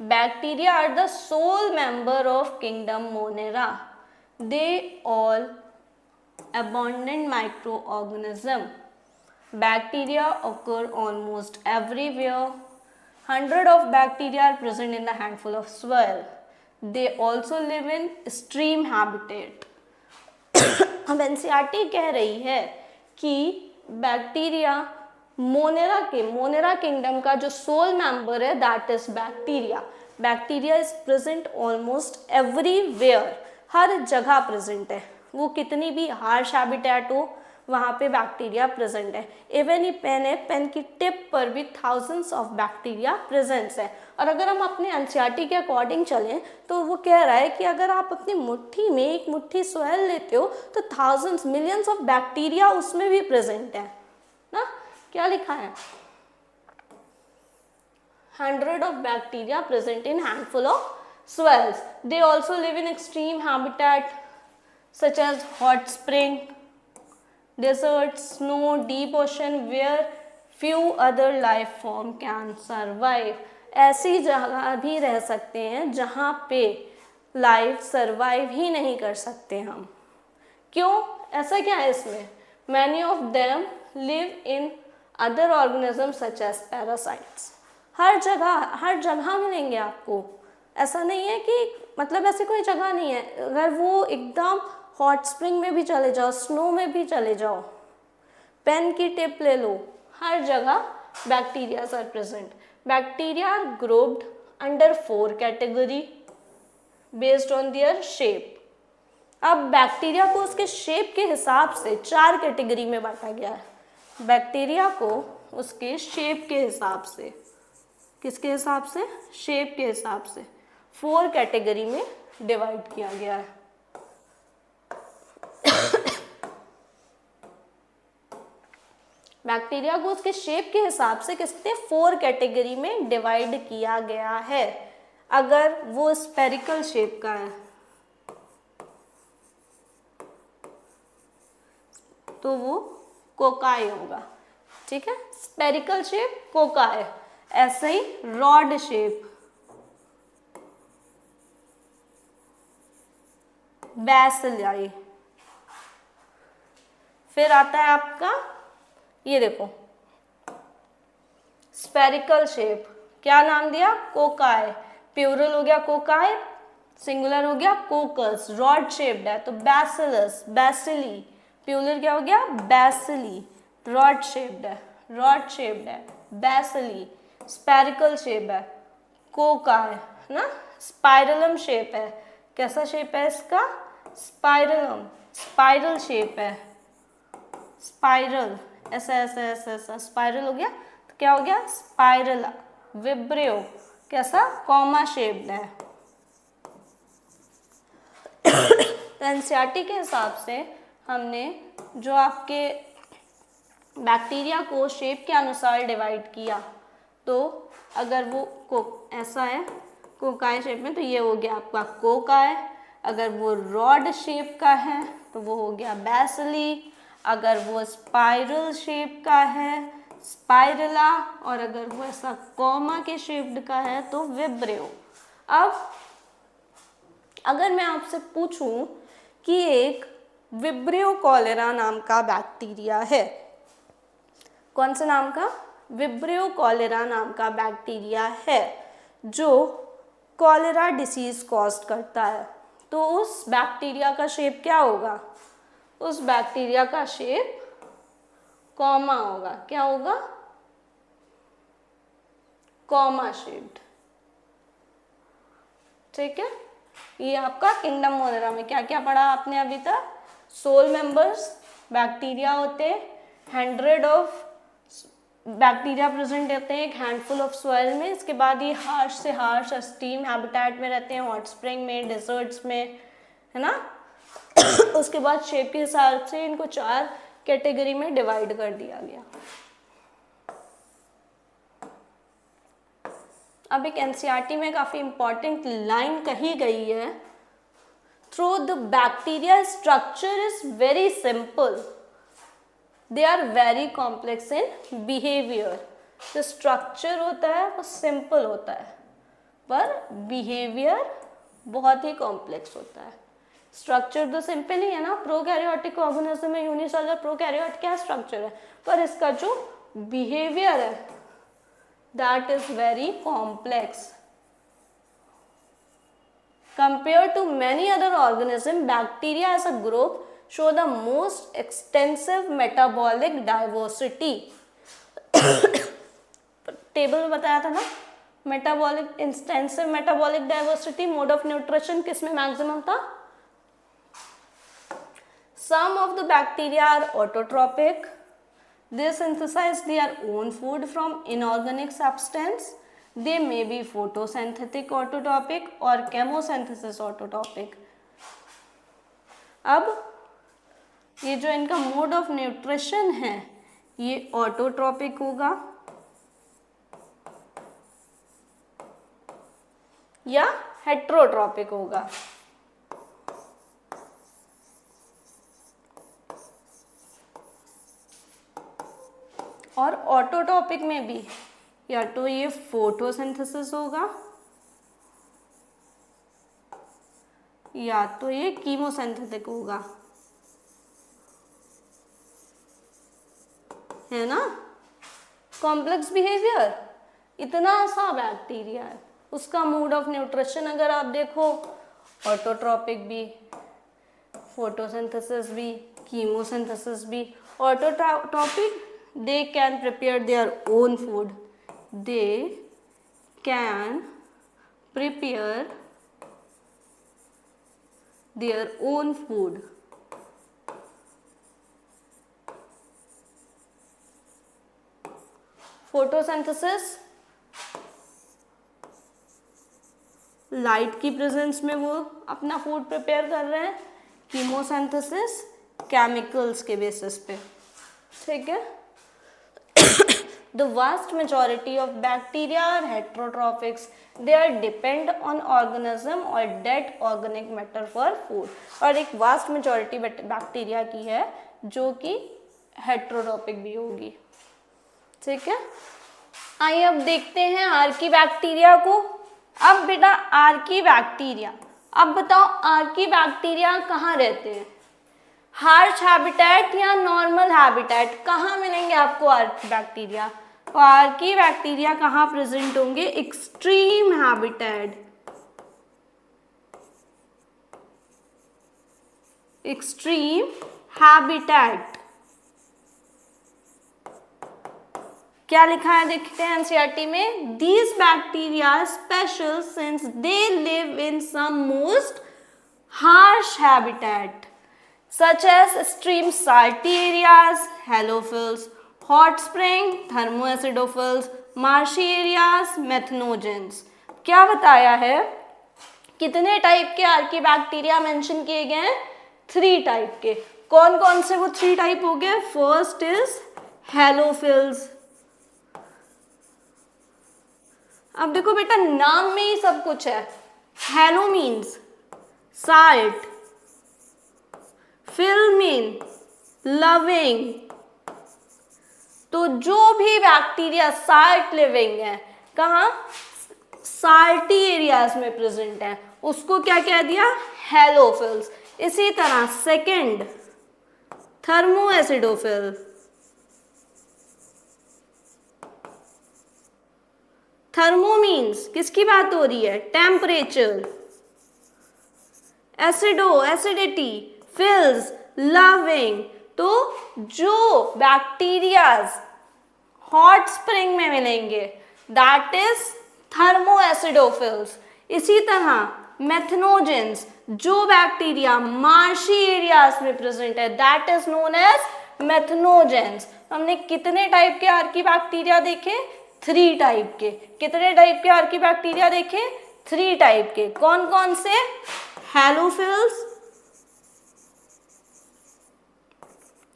Bacteria are the sole member of kingdom Monera, they all abundant microorganism. Bacteria occur almost everywhere. 100 of bacteria are present in the handful of soil. They also live in stream habitat. अब NCERT कह रही है कि bacteria monera kingdom का जो sole member है that is bacteria. Bacteria is present almost everywhere, हर जगह प्रेजेंट है। वो कितनी भी हार्श हैबिटेट हो वहाँ पे बैक्टीरिया प्रेजेंट है। इवन ये पेन है, पेन की टिप पर भी थाउजेंड्स ऑफ बैक्टीरिया प्रेजेंट्स है। और अगर हम अपने एनसीईआरटी के अकॉर्डिंग चलें तो वो कह रहा है कि अगर आप अपनी मुट्ठी में एक मुट्ठी सॉइल लेते हो तो थाउजेंड्स मिलियंस ऑफ बैक्टीरिया उसमें भी प्रेजेंट है ना। क्या लिखा है? 100 of bacteria present in handful of soils. They also live in extreme habitat such as hot spring, desert, snow, deep ocean where few other life form can survive. ऐसी जगह भी रह सकते हैं जहाँ पे लाइफ सर्वाइव ही नहीं कर सकते हम। क्यों? ऐसा क्या है इसमें? Many of them live in other organisms such as parasites. हर जगह मिलेंगे आपको। ऐसा नहीं है कि मतलब ऐसी कोई जगह नहीं है। अगर वो एकदम हॉट स्प्रिंग में भी चले जाओ, स्नो में भी चले जाओ, पेन की टिप ले लो, हर जगह bacterias are present. Bacteria are grouped under 4 category based on their shape. अब बैक्टीरिया को उसके शेप के हिसाब से 4 कैटेगरी में बांटा गया है। बैक्टीरिया को उसके शेप के हिसाब से, किसके हिसाब से? शेप के हिसाब से 4 कैटेगरी में डिवाइड किया गया है। बैक्टीरिया को उसके शेप के हिसाब से किसने 4 कैटेगरी में डिवाइड किया गया है। अगर वो स्पेरिकल शेप का है तो वो कोकाई होगा, ठीक है। स्पेरिकल शेप कोकाई, ऐसे ही रॉड शेप बैसिलाई। फिर आता है आपका ये देखो स्पेरिकल शेप, क्या नाम दिया? कोकाई। प्लूरल हो गया कोकाई, सिंगुलर हो गया कोकस। रॉड शेप्ड है तो बैसिलस, बैसिली। प्यूलर क्या हो गया, बेसिली, रॉड शेप्ड है, रॉड शेप्ड है, बेसिली, स्पेरिकल शेप है, कोका है ना, स्पाइरलम शेप है, कैसा शेप है इसका, स्पाइरलम, स्पाइरल शेप है, स्पाइरल, ऐसा ऐसा ऐसा ऐसा स्पाइरल हो गया, तो क्या हो गया, स्पाइरला, विब्रियो, कैसा, कॉमा शेप्ड है। तो एनसीईआरटी के हिसाब से हमने जो आपके बैक्टीरिया को शेप के अनुसार डिवाइड किया, तो अगर वो ऐसा है कोकाई शेप में, तो ये हो गया आपका कोकाई, अगर वो रॉड शेप का है तो वो हो गया बेसिली, अगर वो स्पाइरल शेप का है स्पाइरला, और अगर वो ऐसा कॉमा के शेप्ड का है तो विब्रियो। अब अगर मैं आपसे पूछूं कि एक विब्रियो कॉलेरा नाम का बैक्टीरिया है, कौन से नाम का, विब्रियो कॉलेरा नाम का बैक्टीरिया है जो कॉलेरा डिसीज कॉज करता है, तो उस बैक्टीरिया का शेप क्या होगा, उस बैक्टीरिया का शेप कॉमा होगा, क्या होगा, कॉमा शेप्ड। ठीक है, ये आपका किंगडम मोनेरा में क्या क्या पढ़ा आपने अभी तक, सोल मेंबर्स बैक्टीरिया होते हैं, 100 ऑफ बैक्टीरिया प्रेजेंट रहते हैं एक हैंडफुल ऑफ सॉइल में, इसके बाद ये हार्श से हार्श स्टीम हैबिटेट में रहते हैं, हॉट स्प्रिंग में, डेजर्ट्स में, है ना। उसके बाद शेप के हिसाब से इनको 4 कैटेगरी में डिवाइड कर दिया गया। अब एक एनसीईआरटी में काफी इंपॉर्टेंट लाइन कही गई है, through the bacteria structure is very simple, they are very complex in behaviour. जो स्ट्रक्चर होता है वो सिंपल होता है पर बिहेवियर बहुत ही कॉम्प्लेक्स होता है। स्ट्रक्चर तो सिंपल ही है ना, प्रोकैरियोटिक ऑर्गेनिज्म में यूनिसेलुलर प्रोकैरियोट क्या स्ट्रक्चर है, पर इसका जो बिहेवियर है that is very complex. Compared to many other organisms, bacteria as a group show the most extensive metabolic diversity. Table में बताया था ना, metabolic extensive metabolic diversity, mode of nutrition किस में मैक्सिमम था, some of the bacteria are autotrophic, they synthesize their own food from inorganic substance, they may be photosynthetic autotrophic और chemosynthesis autotrophic। अब ये जो इनका मोड ऑफ न्यूट्रिशन है ये ऑटोट्रॉपिक होगा या हेट्रोट्रॉपिक होगा। और ऑटोट्रॉपिक में भी या तो ये फोटोसिंथेसिस होगा या तो ये कीमोसिंथेटिक होगा, है ना। कॉम्प्लेक्स बिहेवियर, इतना सा बैक्टीरिया है, उसका मोड ऑफ न्यूट्रिशन अगर आप देखो ऑटोट्रॉपिक भी, फोटोसिंथेसिस भी, कीमोसिंथेसिस भी। Autotrophic they can prepare their own food, they can prepare their own food। Photosynthesis light की प्रेजेंस में वो अपना फूड प्रिपेयर कर रहे हैं, कीमोसिंथेसिस केमिकल्स के बेसिस पे, ठीक है। The vast majority of bacteria are heterotrophics. They are depend on organism or dead organic matter for food। और एक vast majority बैक्टीरिया की है जो कि हेट्रोट्रॉपिक भी होगी, ठीक है। आइए अब देखते हैं आर्की बैक्टीरिया को। अब बेटा आर्की बैक्टीरिया, अब बताओ आर्की बैक्टीरिया कहाँ रहते हैं, हार्श हैबिटेट या नॉर्मल हैबिटेट, कहाँ मिलेंगे आपको आर्की बैक्टीरिया। तो आर्की बैक्टीरिया कहाँ प्रेजेंट होंगे, एक्सट्रीम हैबिटेट, एक्सट्रीम हैबिटेट। क्या लिखा है देखते हैं एनसीईआरटी में, these bacteria special since they live in some most harsh habitat such as stream salty areas, halophiles, hot spring, thermoacidophiles, marshy areas, methanogens. क्या बताया है, कितने टाइप के आर्कीबैक्टीरिया मेंशन किए गए हैं, 3 टाइप के। कौन कौन से वो 3 टाइप हो गए, फर्स्ट इज हेलोफिल्स। अब देखो बेटा नाम में ही सब कुछ है, halo means salt, phil mean loving, तो जो भी बैक्टीरिया साल्ट लिविंग है, कहाँ, साल्टी एरियाज में प्रेजेंट है, उसको क्या कह दिया, हेलोफिल्स। इसी तरह सेकंड थर्मोएसिडोफिल, थर्मो मीन्स किसकी बात हो रही है, टेम्परेचर, एसिडो एसिडिटी, फिल्स लविंग, तो जो बैक्टीरियाज हॉट स्प्रिंग में मिलेंगे दैट इज थर्मोएसिडोफिल्स। इसी तरह मेथनोजेंस, जो बैक्टीरिया मार्शी एरियाज में प्रेजेंट है दैट इज नोन एज मेथनोजेंस। हमने कितने टाइप के आर्कीबैक्टीरिया देखे, 3 टाइप के। कितने टाइप के आर्कीबैक्टीरिया देखे, 3 टाइप के। कौन कौन से, हेलोफिल्स,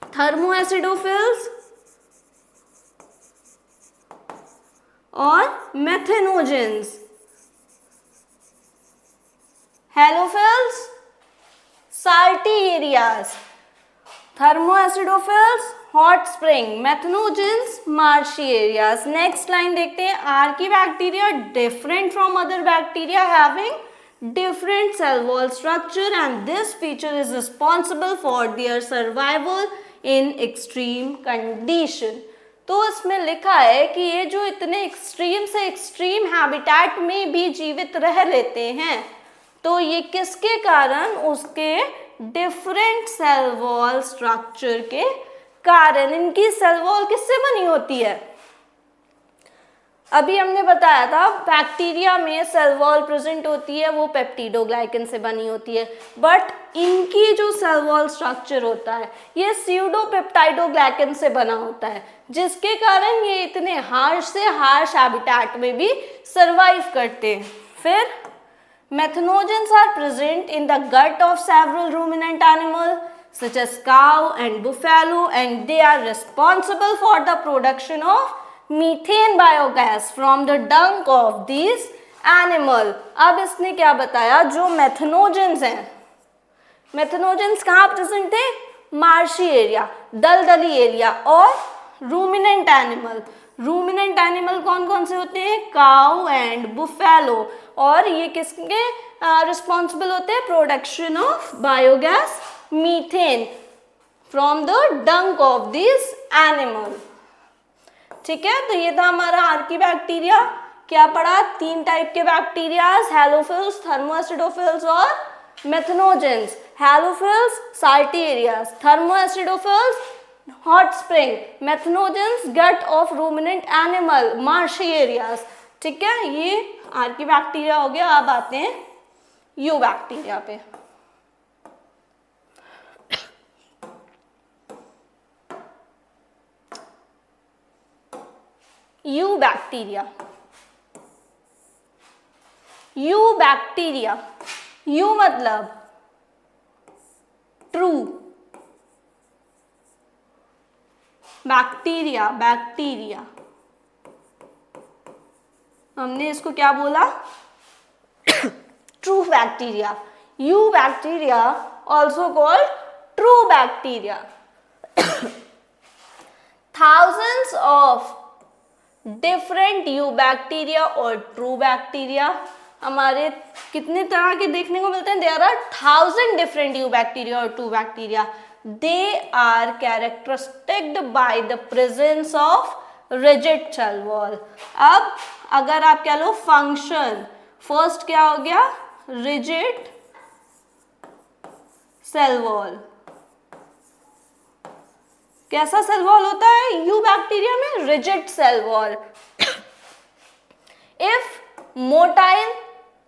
थर्मोएसिडोफिल्स और methanogens. Halophiles salty areas, thermoacidophiles hot spring, methanogens marshy areas. Next line देखते हैं, archaebacteria different from other bacteria having different cell wall structure and this feature is responsible for their survival in extreme condition। तो इसमें लिखा है कि ये जो इतने एक्सट्रीम से एक्सट्रीम हैबिटेट में भी जीवित रह लेते हैं, तो ये किसके कारण, उसके डिफरेंट सेल वॉल स्ट्रक्चर के कारण। इनकी सेल वॉल किससे बनी होती है, अभी हमने बताया था बैक्टीरिया में सेल वॉल प्रेजेंट होती है, वो पेप्टिडोग्लाइकन से बनी होती है, बट इनकी जो सेल वॉल स्ट्रक्चर होता है ये स्यूडोपेप्टाइडोग्लाइकन से बना होता है, जिसके कारण ये इतने हार्श से हार्श हैबिटेट में भी सरवाइव करते हैं। फिर methanogens are present in the gut of several ruminant animal such as cow and buffalo and they are responsible for the production of methane biogas from the डंक of this animal. अब इसने क्या बताया, जो मेथनोजेंस हैं, मेथनोजेंस कहाँ प्रेजेंट थे, marshy area, दलदली एरिया, और रूमिनेंट एनिमल। रूमिनेंट एनिमल कौन कौन से होते हैं, काउ एंड बुफेलो, और ये किसके रिस्पॉन्सिबल होते हैं, production of biogas methane from the डंक ऑफ दिस एनिमल। ठीक है, तो ये था हमारा आर्कीबैक्टीरिया। क्या पढ़ा, 3 टाइप के बैक्टीरियाज, हेलोफिल्स, थर्मोएसिडोफिल्स और methanogens. Halophiles salty areas, thermoacidophiles hot spring, methanogens gut of ruminant animal, marshy areas. ठीक है, ये आर्कीबैक्टीरिया हो गया। अब आते हैं यू बैक्टीरिया पे। Eubacteria, eubacteria, eu मतलब ट्रू, बैक्टीरिया, बैक्टीरिया हमने इसको क्या बोला, true bacteria. Eubacteria also called true bacteria. thousands of different eubacteria और true bacteria हमारे कितने तरह के देखने को मिलते हैं, there are 1000 different eubacteria और true bacteria. They are characteristic by the presence of rigid cell wall. अब अगर आप क्या लो फंक्शन, फर्स्ट क्या हो गया, rigid cell wall. कैसा सेल वॉल होता है यू बैक्टीरिया में? Rigid cell wall. If motile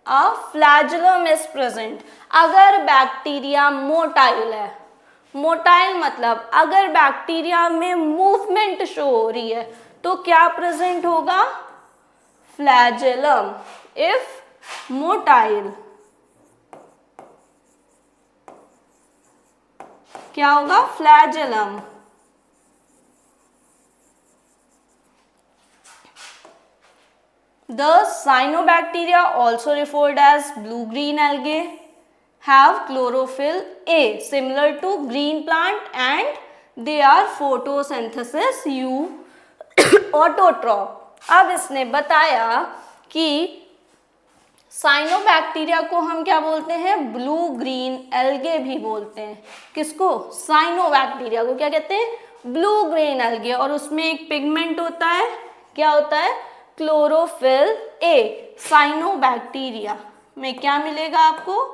a flagellum is present, अगर बैक्टीरिया मोटाइल है, मोटाइल मतलब अगर बैक्टीरिया में मूवमेंट शो हो रही है तो क्या प्रेजेंट होगा? फ्लैजेलम। इफ मोटाइल, क्या होगा? Flagellum. The cyanobacteria, also referred as blue-green algae, have chlorophyll A similar to green plant and they are photosynthesis U autotroph। अब इसने बताया कि साइनोबैक्टीरिया को हम क्या बोलते हैं? ब्लू ग्रीन एल्गे भी बोलते हैं। किसको? साइनोबैक्टीरिया को क्या कहते हैं? Blue green algae. और उसमें एक पिगमेंट होता है, क्या होता है? Chlorophyll A. साइनोबैक्टीरिया में क्या मिलेगा आपको?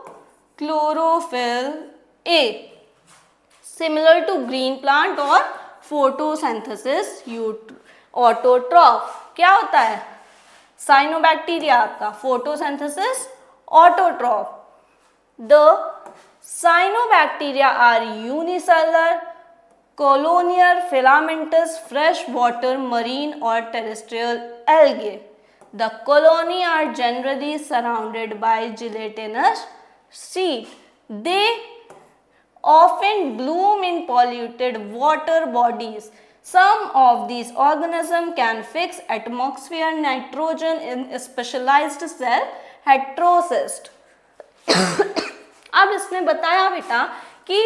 Chlorophyll A, similar to green plant और फोटोसिंथेसिस ऑटोट्रॉफ। क्या होता है साइनोबैक्टीरिया? आपका photosynthesis autotroph. The cyanobacteria are unicellular, colonial, filamentous, freshwater, marine or terrestrial algae. The colony are generally surrounded by gelatinous sheet. They often bloom in polluted water bodies. Some of these organisms can fix atmosphere nitrogen in specialized cell heterocyst. अब इसने बताया बेटा कि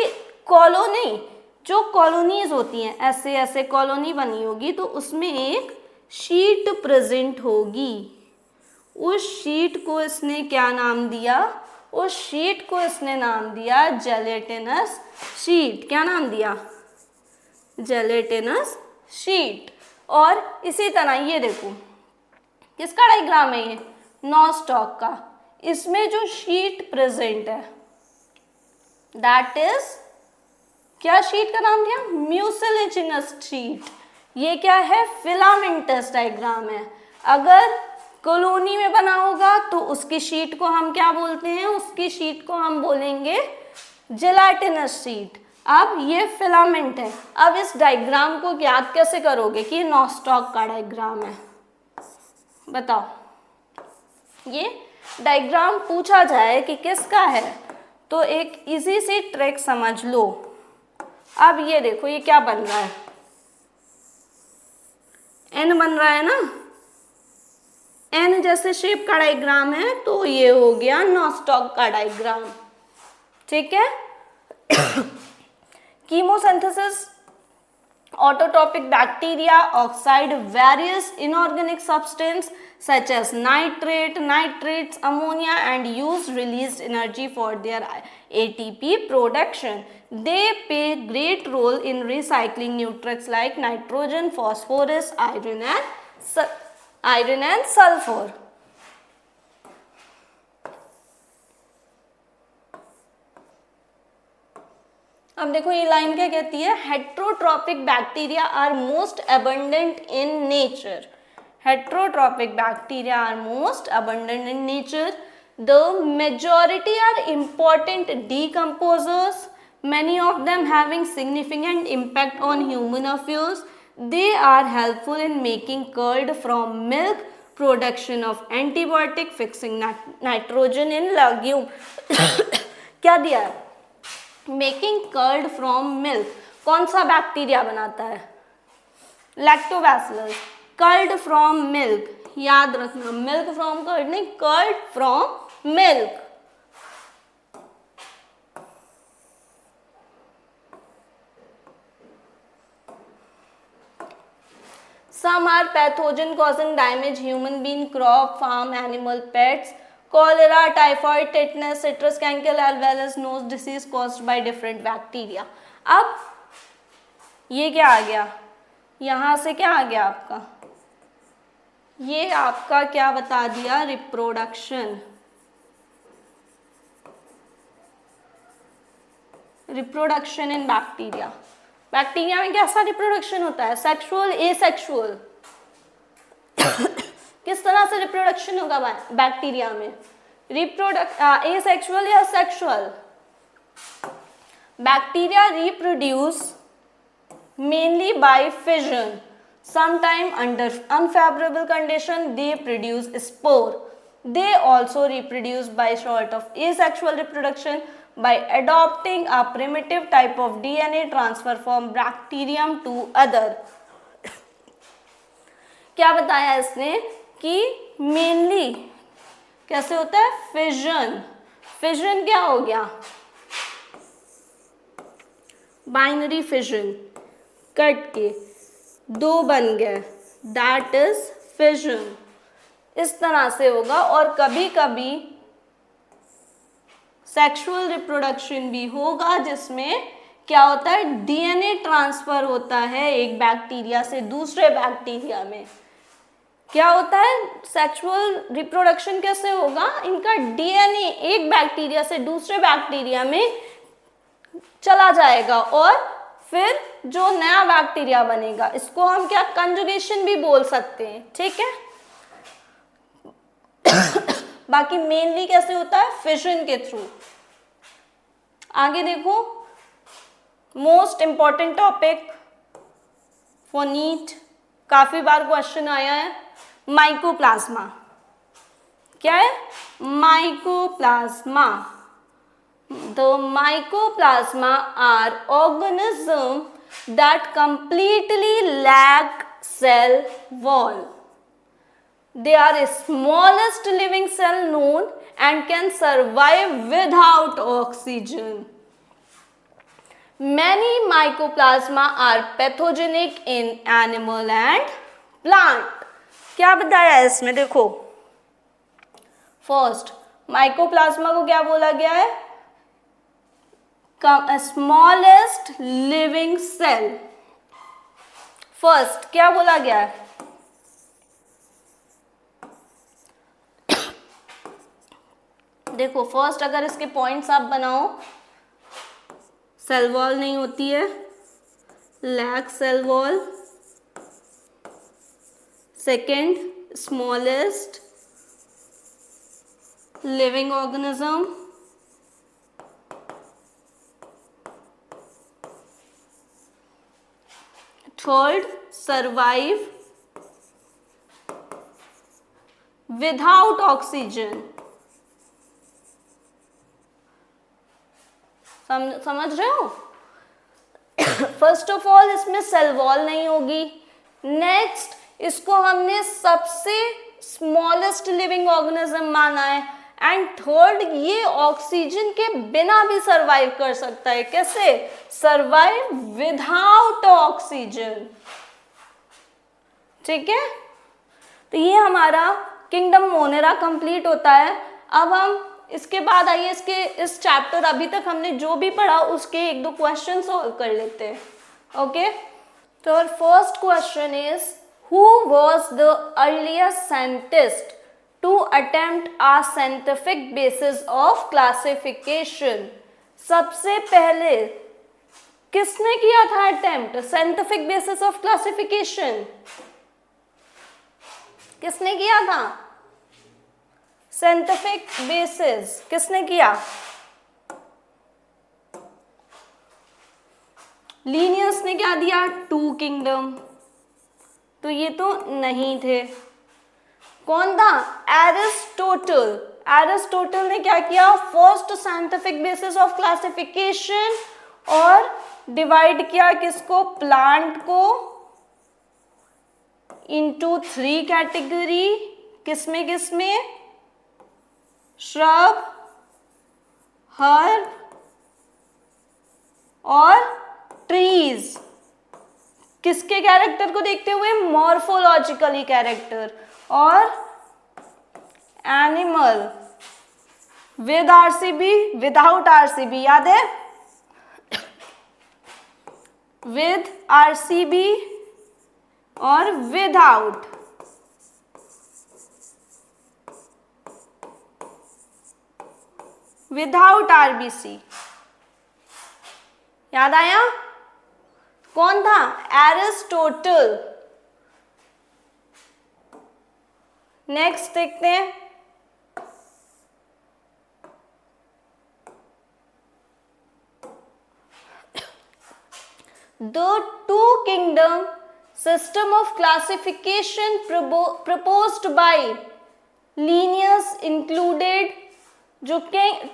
colony, जो colonies होती हैं, ऐसे ऐसे कॉलोनी बनी होगी तो उसमें एक शीट प्रेजेंट होगी। उस शीट को इसने क्या नाम दिया? उस शीट को इसने नाम दिया जेलेटिनस शीट। क्या नाम दिया? Gelatinous sheet. और इसी तरह ये देखो, किसका डायग्राम है ये? नॉस्टॉक का। इसमें जो शीट प्रेजेंट है दैट इज, क्या शीट का नाम दिया? Mucilaginous sheet. ये क्या है? फिलामेंटस डायग्राम है। अगर कॉलोनी में बना होगा तो उसकी शीट को हम क्या बोलते हैं? उसकी शीट को हम बोलेंगे जेलाटिनस शीट। अब ये फिलामेंट है। अब इस डायग्राम को याद कैसे करोगे कि ये नॉस्टॉक का डायग्राम है? बताओ, ये डायग्राम पूछा जाए कि किसका है तो एक इजी सी ट्रिक समझ लो। अब ये देखो, ये क्या बन रहा है? एन बन रहा है ना, एन जैसे शेप का डायग्राम है तो ये हो गया नॉस्टॉक का डायग्राम। ठीक है। Chemosynthesis, autotrophic bacteria oxide various inorganic substance such as nitrate, nitrates, ammonia and use released energy for their ATP production. They play great role in recycling nutrients like nitrogen, phosphorus, iron and sulfur. अब देखो ये line क्या कहती है? Heterotrophic bacteria are most abundant in nature. Heterotrophic bacteria are most abundant in nature. The majority are important decomposers, many of them having significant impact on human affairs. They are helpful in making curd from milk, production of antibiotic, fixing nitrogen in legume. क्या दिया है? Making curd from milk. कौन सा bacteria बनाता है? Lactobacillus. Curd from milk, याद रखना, milk from curd नहीं, curd from milk. Some are pathogen causing damage human being, crop, farm, animal, pets. Cholera, typhoid, tetanus, citrus cankle as well as nose disease caused by different bacteria. अब ये क्या आ गया? यहाँ से क्या आ गया आपका? ये आपका क्या बता दिया? Reproduction. Reproduction in bacteria. Bacteria में कैसा रिप्रोडक्शन होता है, सेक्सुअल, एसेक्सुअल? किस तरह से रिप्रोडक्शन होगा बैक्टीरिया में, एसेक्सुअल या sexual? Bacteria reproduce mainly by fission. Sometime under unfavorable condition they produce spore. They also reproduce by sort of asexual reproduction by adopting a primitive type of DNA transfer from bacterium to other. क्या बताया इसने कि mainly कैसे होता है, fission. Fission क्या हो गया, बाइनरी फिजन, कट के दो बन गए, दैट इज फिजन. इस तरह से होगा. और कभी कभी सेक्सुअल रिप्रोडक्शन भी होगा जिसमें क्या होता है, डीएनए ट्रांसफर होता है एक बैक्टीरिया से दूसरे बैक्टीरिया में. क्या होता है, सेक्सुअल रिप्रोडक्शन कैसे होगा, इनका डीएनए एक बैक्टीरिया से दूसरे बैक्टीरिया में चला जाएगा और फिर जो नया बैक्टीरिया बनेगा, इसको हम क्या कंजुगेशन भी बोल सकते हैं. ठीक है. बाकी मेनली कैसे होता है, फिजन के थ्रू. आगे देखो, most important topic for NEET, काफी बार क्वेश्चन आया है, माइकोप्लाज्मा. क्या है, mycoplasma. The mycoplasma are organisms that completely lack cell wall. They are the smallest living cell known and can survive without oxygen. Many mycoplasma are pathogenic in animal and plant. क्या बताया है इसमें, देखो first mycoplasma को क्या बोला गया है, स्मॉलेस्ट लिविंग सेल. फर्स्ट क्या बोला गया है, देखो फर्स्ट अगर इसके पॉइंट्स आप बनाओ, सेल वॉल नहीं होती है, lack cell wall. Second, smallest living organism. Third, survive without oxygen. समझ रहे हो? फर्स्ट ऑफ ऑल इसमें सेल वॉल नहीं होगी. नेक्स्ट, इसको हमने सबसे स्मॉलेस्ट लिविंग ऑर्गेनिज्म माना है. एंड थर्ड, ये ऑक्सीजन के बिना भी सरवाइव कर सकता है. कैसे, सरवाइव विदाउट ऑक्सीजन. ठीक है, तो ये हमारा किंगडम मोनेरा कंप्लीट होता है. अब हम इसके बाद आइए, इसके इस चैप्टर अभी तक हमने जो भी पढ़ा उसके एक दो क्वेश्चन सॉल्व कर लेते हैं. ओके, तो our first question is, who was the earliest scientist to attempt a scientific basis of classification? सबसे पहले किसने किया था attempt scientific basis of classification? किसने किया था साइंटिफिक बेसिस, किसने किया? लीनियस ने क्या दिया, 2 किंगडम. तो ये तो नहीं थे. कौन था, एरिस्टोटल. एरिस्टोटल ने क्या किया, first scientific basis of classification, और डिवाइड किया किसको, प्लांट को, इनटू 3 कैटेगरी. किसमें किसमें, श्रब, हर्ब और ट्रीज. किसके कैरेक्टर को देखते हुए, मॉर्फोलॉजिकली कैरेक्टर. और animal with RCB, without RCB, याद है, विद आरसीबी और विदाउट. Without RBC. याद आया? कौन था? एरिस्टोटल। नेक्स्ट देखते हैं, The two kingdom system of classification proposed by Linnaeus included, जो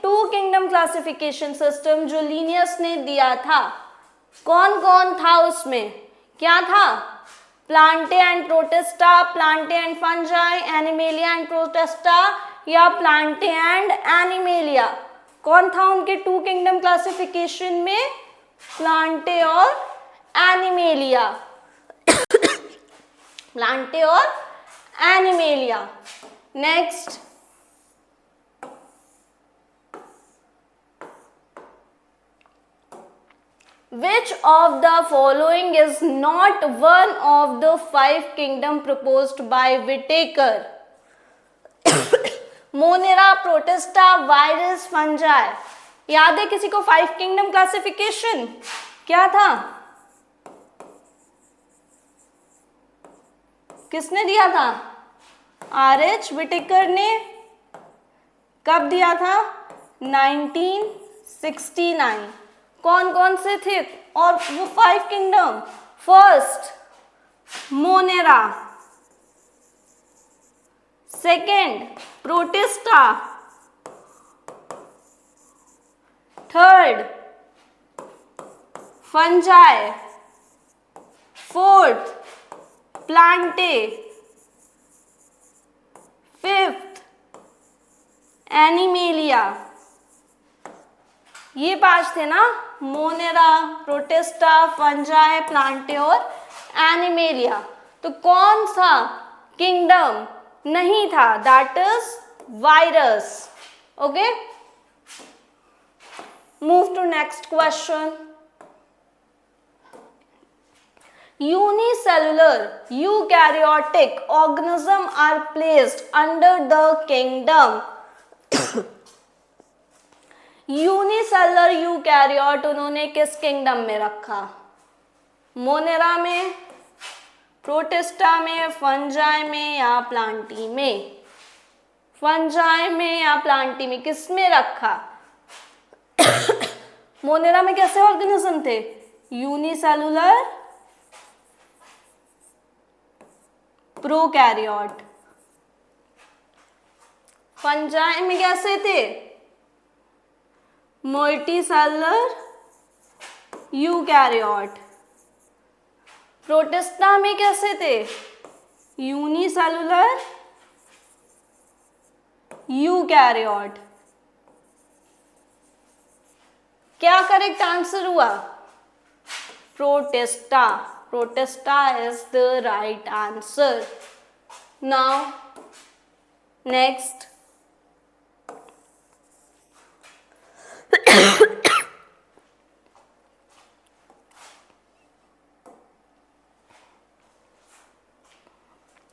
टू किंगडम क्लासिफिकेशन सिस्टम जो लीनियस ने दिया था, कौन कौन था उसमें? क्या था? Plantae and protista, Plantae and fungi, animalia and protista, या प्लांटे एंड एनिमेलिया? कौन था उनके टू किंगडम क्लासिफिकेशन में? प्लांटे और एनिमेलिया। प्लांटे और animalia. Next, which of the following is not one of the five kingdom proposed by Whitaker? Monera, protista, virus, fungi. याद है किसी को फाइव किंगडम क्लासिफिकेशन? क्या था? किसने दिया था? आर.एच. व्हिटेकर ने। कब दिया था? 1969। कौन कौन से थे और वो five kingdom? First Monera, second Protista, third Fungi, fourth Plantae, fifth Animalia. ये पांच थे ना, मोनेरा, प्रोटिस्टा, फंजाई, प्लांटे और एनिमेलिया। तो कौन सा किंगडम नहीं था? That is virus. Okay, move to next question. Unicellular eukaryotic organism are placed under the kingdom. Unicellular eukaryote उन्होंने किस किंगडम में रखा? मोनेरा में, प्रोटिस्टा में, फंजाई में या प्लांटी में? फंजाई में या प्लांटी में? किस में रखा? मोनेरा में कैसे ऑर्गेनिज्म थे? Unicellular prokaryote. फंजाई में कैसे थे? Multicellular eukaryote. प्रोटिस्टा में कैसे थे? Unicellular eukaryote. क्या करेक्ट आंसर हुआ? Protista. Protista is the right answer. Now, next.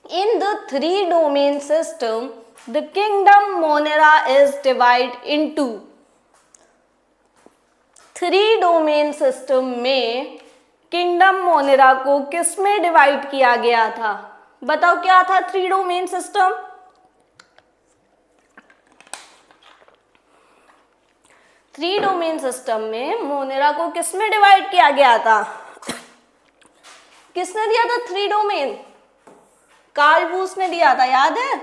In the three domain system, the kingdom Monera is divided into. Three domain system में kingdom Monera को किस में divide किया गया था? बताओ क्या था three domain system? Three domain system में मोनेरा को किस में डिवाइड किया गया था? किसने दिया था थ्री डोमेन? कार्ल वूस ने दिया था, याद है?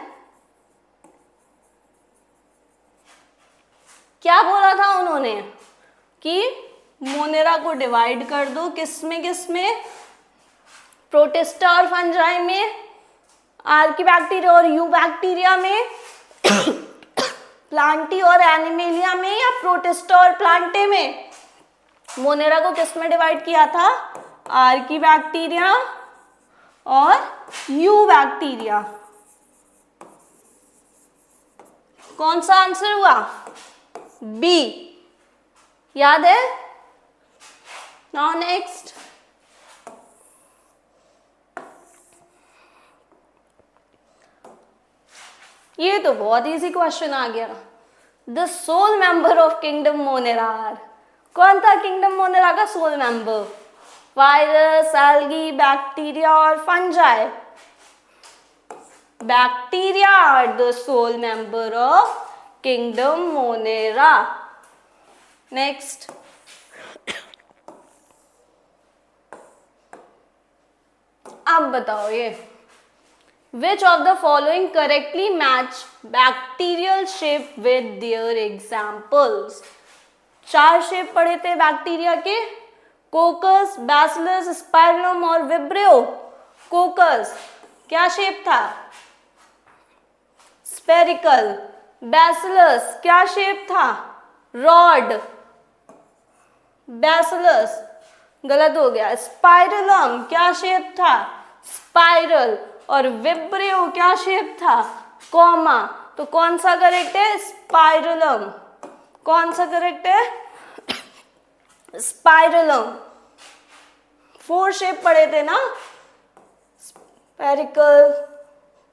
क्या बोला था उन्होंने? कि मोनेरा को डिवाइड कर दो किस में? प्रोटिस्टा और फंजाई में, आर्कीबैक्टीरिया और यूबैक्टीरिया में, प्लांटी और एनिमेलिया में, या प्रोटिस्टा और प्लांटे में? मोनेरा को किस में डिवाइड किया था? आर्कीबैक्टीरिया और यूबैक्टीरिया। कौन सा आंसर हुआ? बी। याद है? Now next. ये तो बहुत इजी क्वेश्चन आ गया। The sole member of kingdom Monera. कौन था किंगडम मोनेरा का sole member? Virus, algae, bacteria और fungi. Bacteria are the sole member of kingdom Monera. Next. अब बताओ ये Which of the following correctly match bacterial shape with their examples? 4 shape पढ़े थे bacteria के, कोकस, बैसिलस, स्पाइरलम और vibrio. कोकस क्या shape था? स्पेरिकल. बैसिलस क्या शेप था? रॉड. बैसिलस गलत हो गया. स्पाइरलम क्या शेप था? स्पाइरल. और विब्रियो क्या शेप था? कॉमा. तो कौन सा करेक्ट है? स्पाइरलम. कौन सा करेक्ट है? स्पाइरलम. 4 शेप पढ़े थे ना, spherical,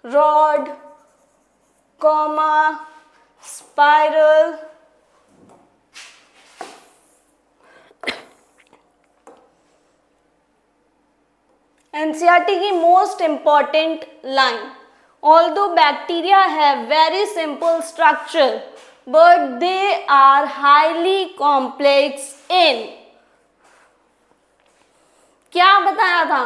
rod, comma, spiral. NCERT की most important line, although bacteria have very simple structure but they are highly complex in. क्या बताया था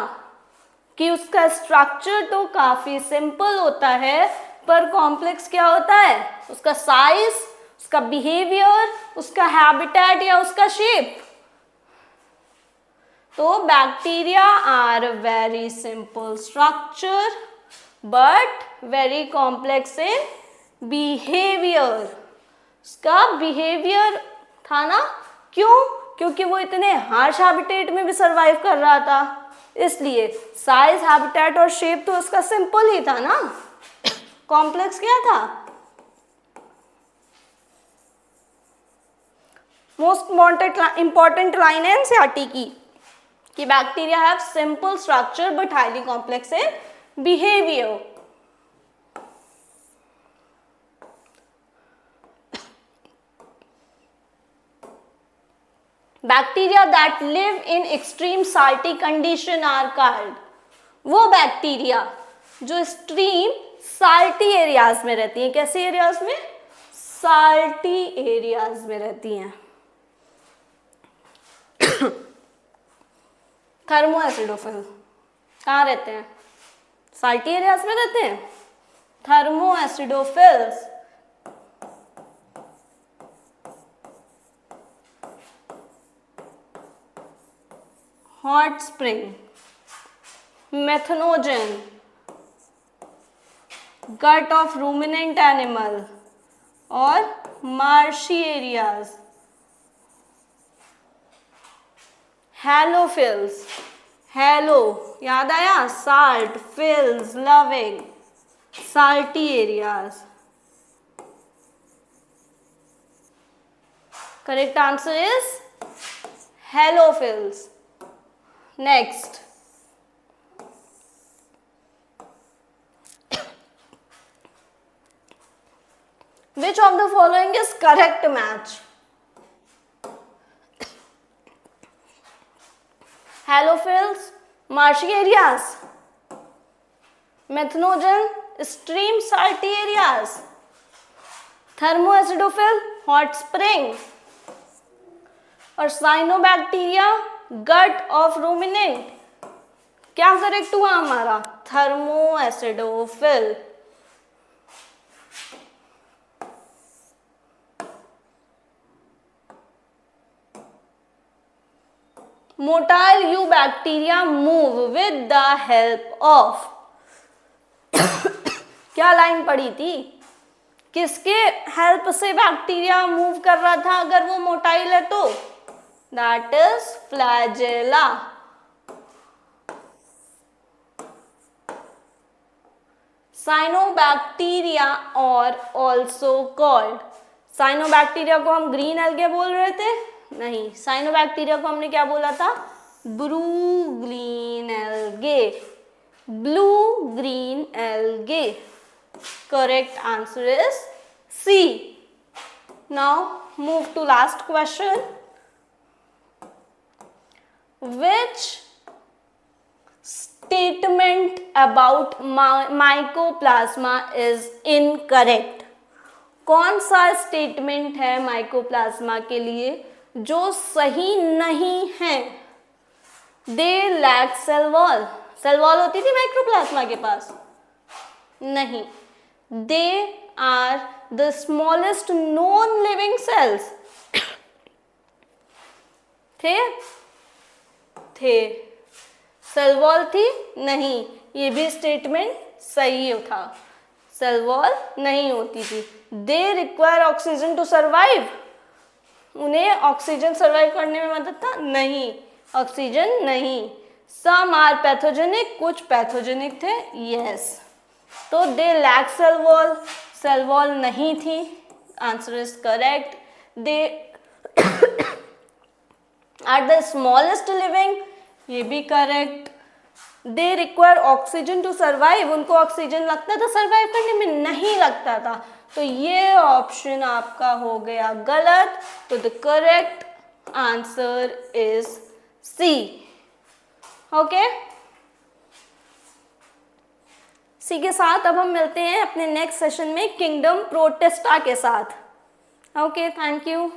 कि उसका स्ट्रक्चर तो काफी सिंपल होता है पर कॉम्प्लेक्स क्या होता है? उसका साइज, उसका बिहेवियर, उसका हैबिटेट या उसका शेप. तो bacteria are very simple structure but very complex in behaviour. उसका बिहेवियर था ना, क्यों? क्योंकि वो इतने हार्श हैबिटेट में भी सरवाइव कर रहा था, इसलिए साइज, हैबिटेट और शेप तो उसका सिंपल ही था ना. कॉम्प्लेक्स क्या था? मोस्ट इंपॉर्टेंट लाइन है एनसीईआरटी की कि bacteria have simple structure but highly complex in behaviour. Bacteria that live in extreme salty condition are called. वो बैक्टीरिया जो एक्सट्रीम साल्टी एरियाज में रहती हैं. कैसे एरियाज में? साल्टी एरियाज में रहती हैं. थर्मोएसिडोफिल कहाँ रहते हैं? साल्टी एरियाज में रहते हैं. Thermoacidophiles hot spring, methanogen, gut of ruminant animal और मार्शी एरियाज. हेलोफिल्स, हेलो याद आया? Salt, philes, loving, salty areas. Correct answer is halophiles. Next, which of the following is correct match? Halophils, marshy areas. Methanogen, stream salty areas. Thermoacidophil, hot spring. और cyanobacteria, gut of ruminant. क्या correct हुआ हमारा? थर्मोएसिडोफिल. Motile eubacteria move with the help of. क्या line पड़ी थी? किसके help से bacteria move कर रहा था अगर वो मोटाइल है तो? That is flagella. साइनोबैक्टीरिया और ऑल्सो कॉल्ड. साइनोबैक्टीरिया को हम ग्रीन एल्गे बोल रहे थे? नहीं, साइनोबैक्टीरिया को हमने क्या बोला था? Blue green algae. Blue green algae. Correct answer is C. Now move to last question. Which statement about mycoplasma is incorrect? कौन सा स्टेटमेंट है माइकोप्लाज्मा के लिए जो सही नहीं है? They lack cell wall. Cell wall होती थी माइक्रोप्लाज्मा के पास? नहीं। They are the smallest non living cells. थे? सेल वॉल थी? नहीं। ये भी स्टेटमेंट सही था, सेल वॉल नहीं होती थी। They require oxygen to survive. उन्हें ऑक्सीजन सर्वाइव करने में मदद था? नहीं, ऑक्सीजन नहीं। सम आर पैथोजेनिक, कुछ पैथोजेनिक थे, यस। तो they lack cell wall, cell wall नहीं थी, answer is correct. They are the smallest living, ये भी correct. They require oxygen to survive, उनको ऑक्सीजन लगता था सर्वाइव करने में? नहीं लगता था। तो ये ऑप्शन आपका हो गया गलत। तो the correct answer is C. Okay, C के साथ अब हम मिलते हैं अपने नेक्स्ट सेशन में किंगडम प्रोटिस्टा के साथ। Okay, thank you.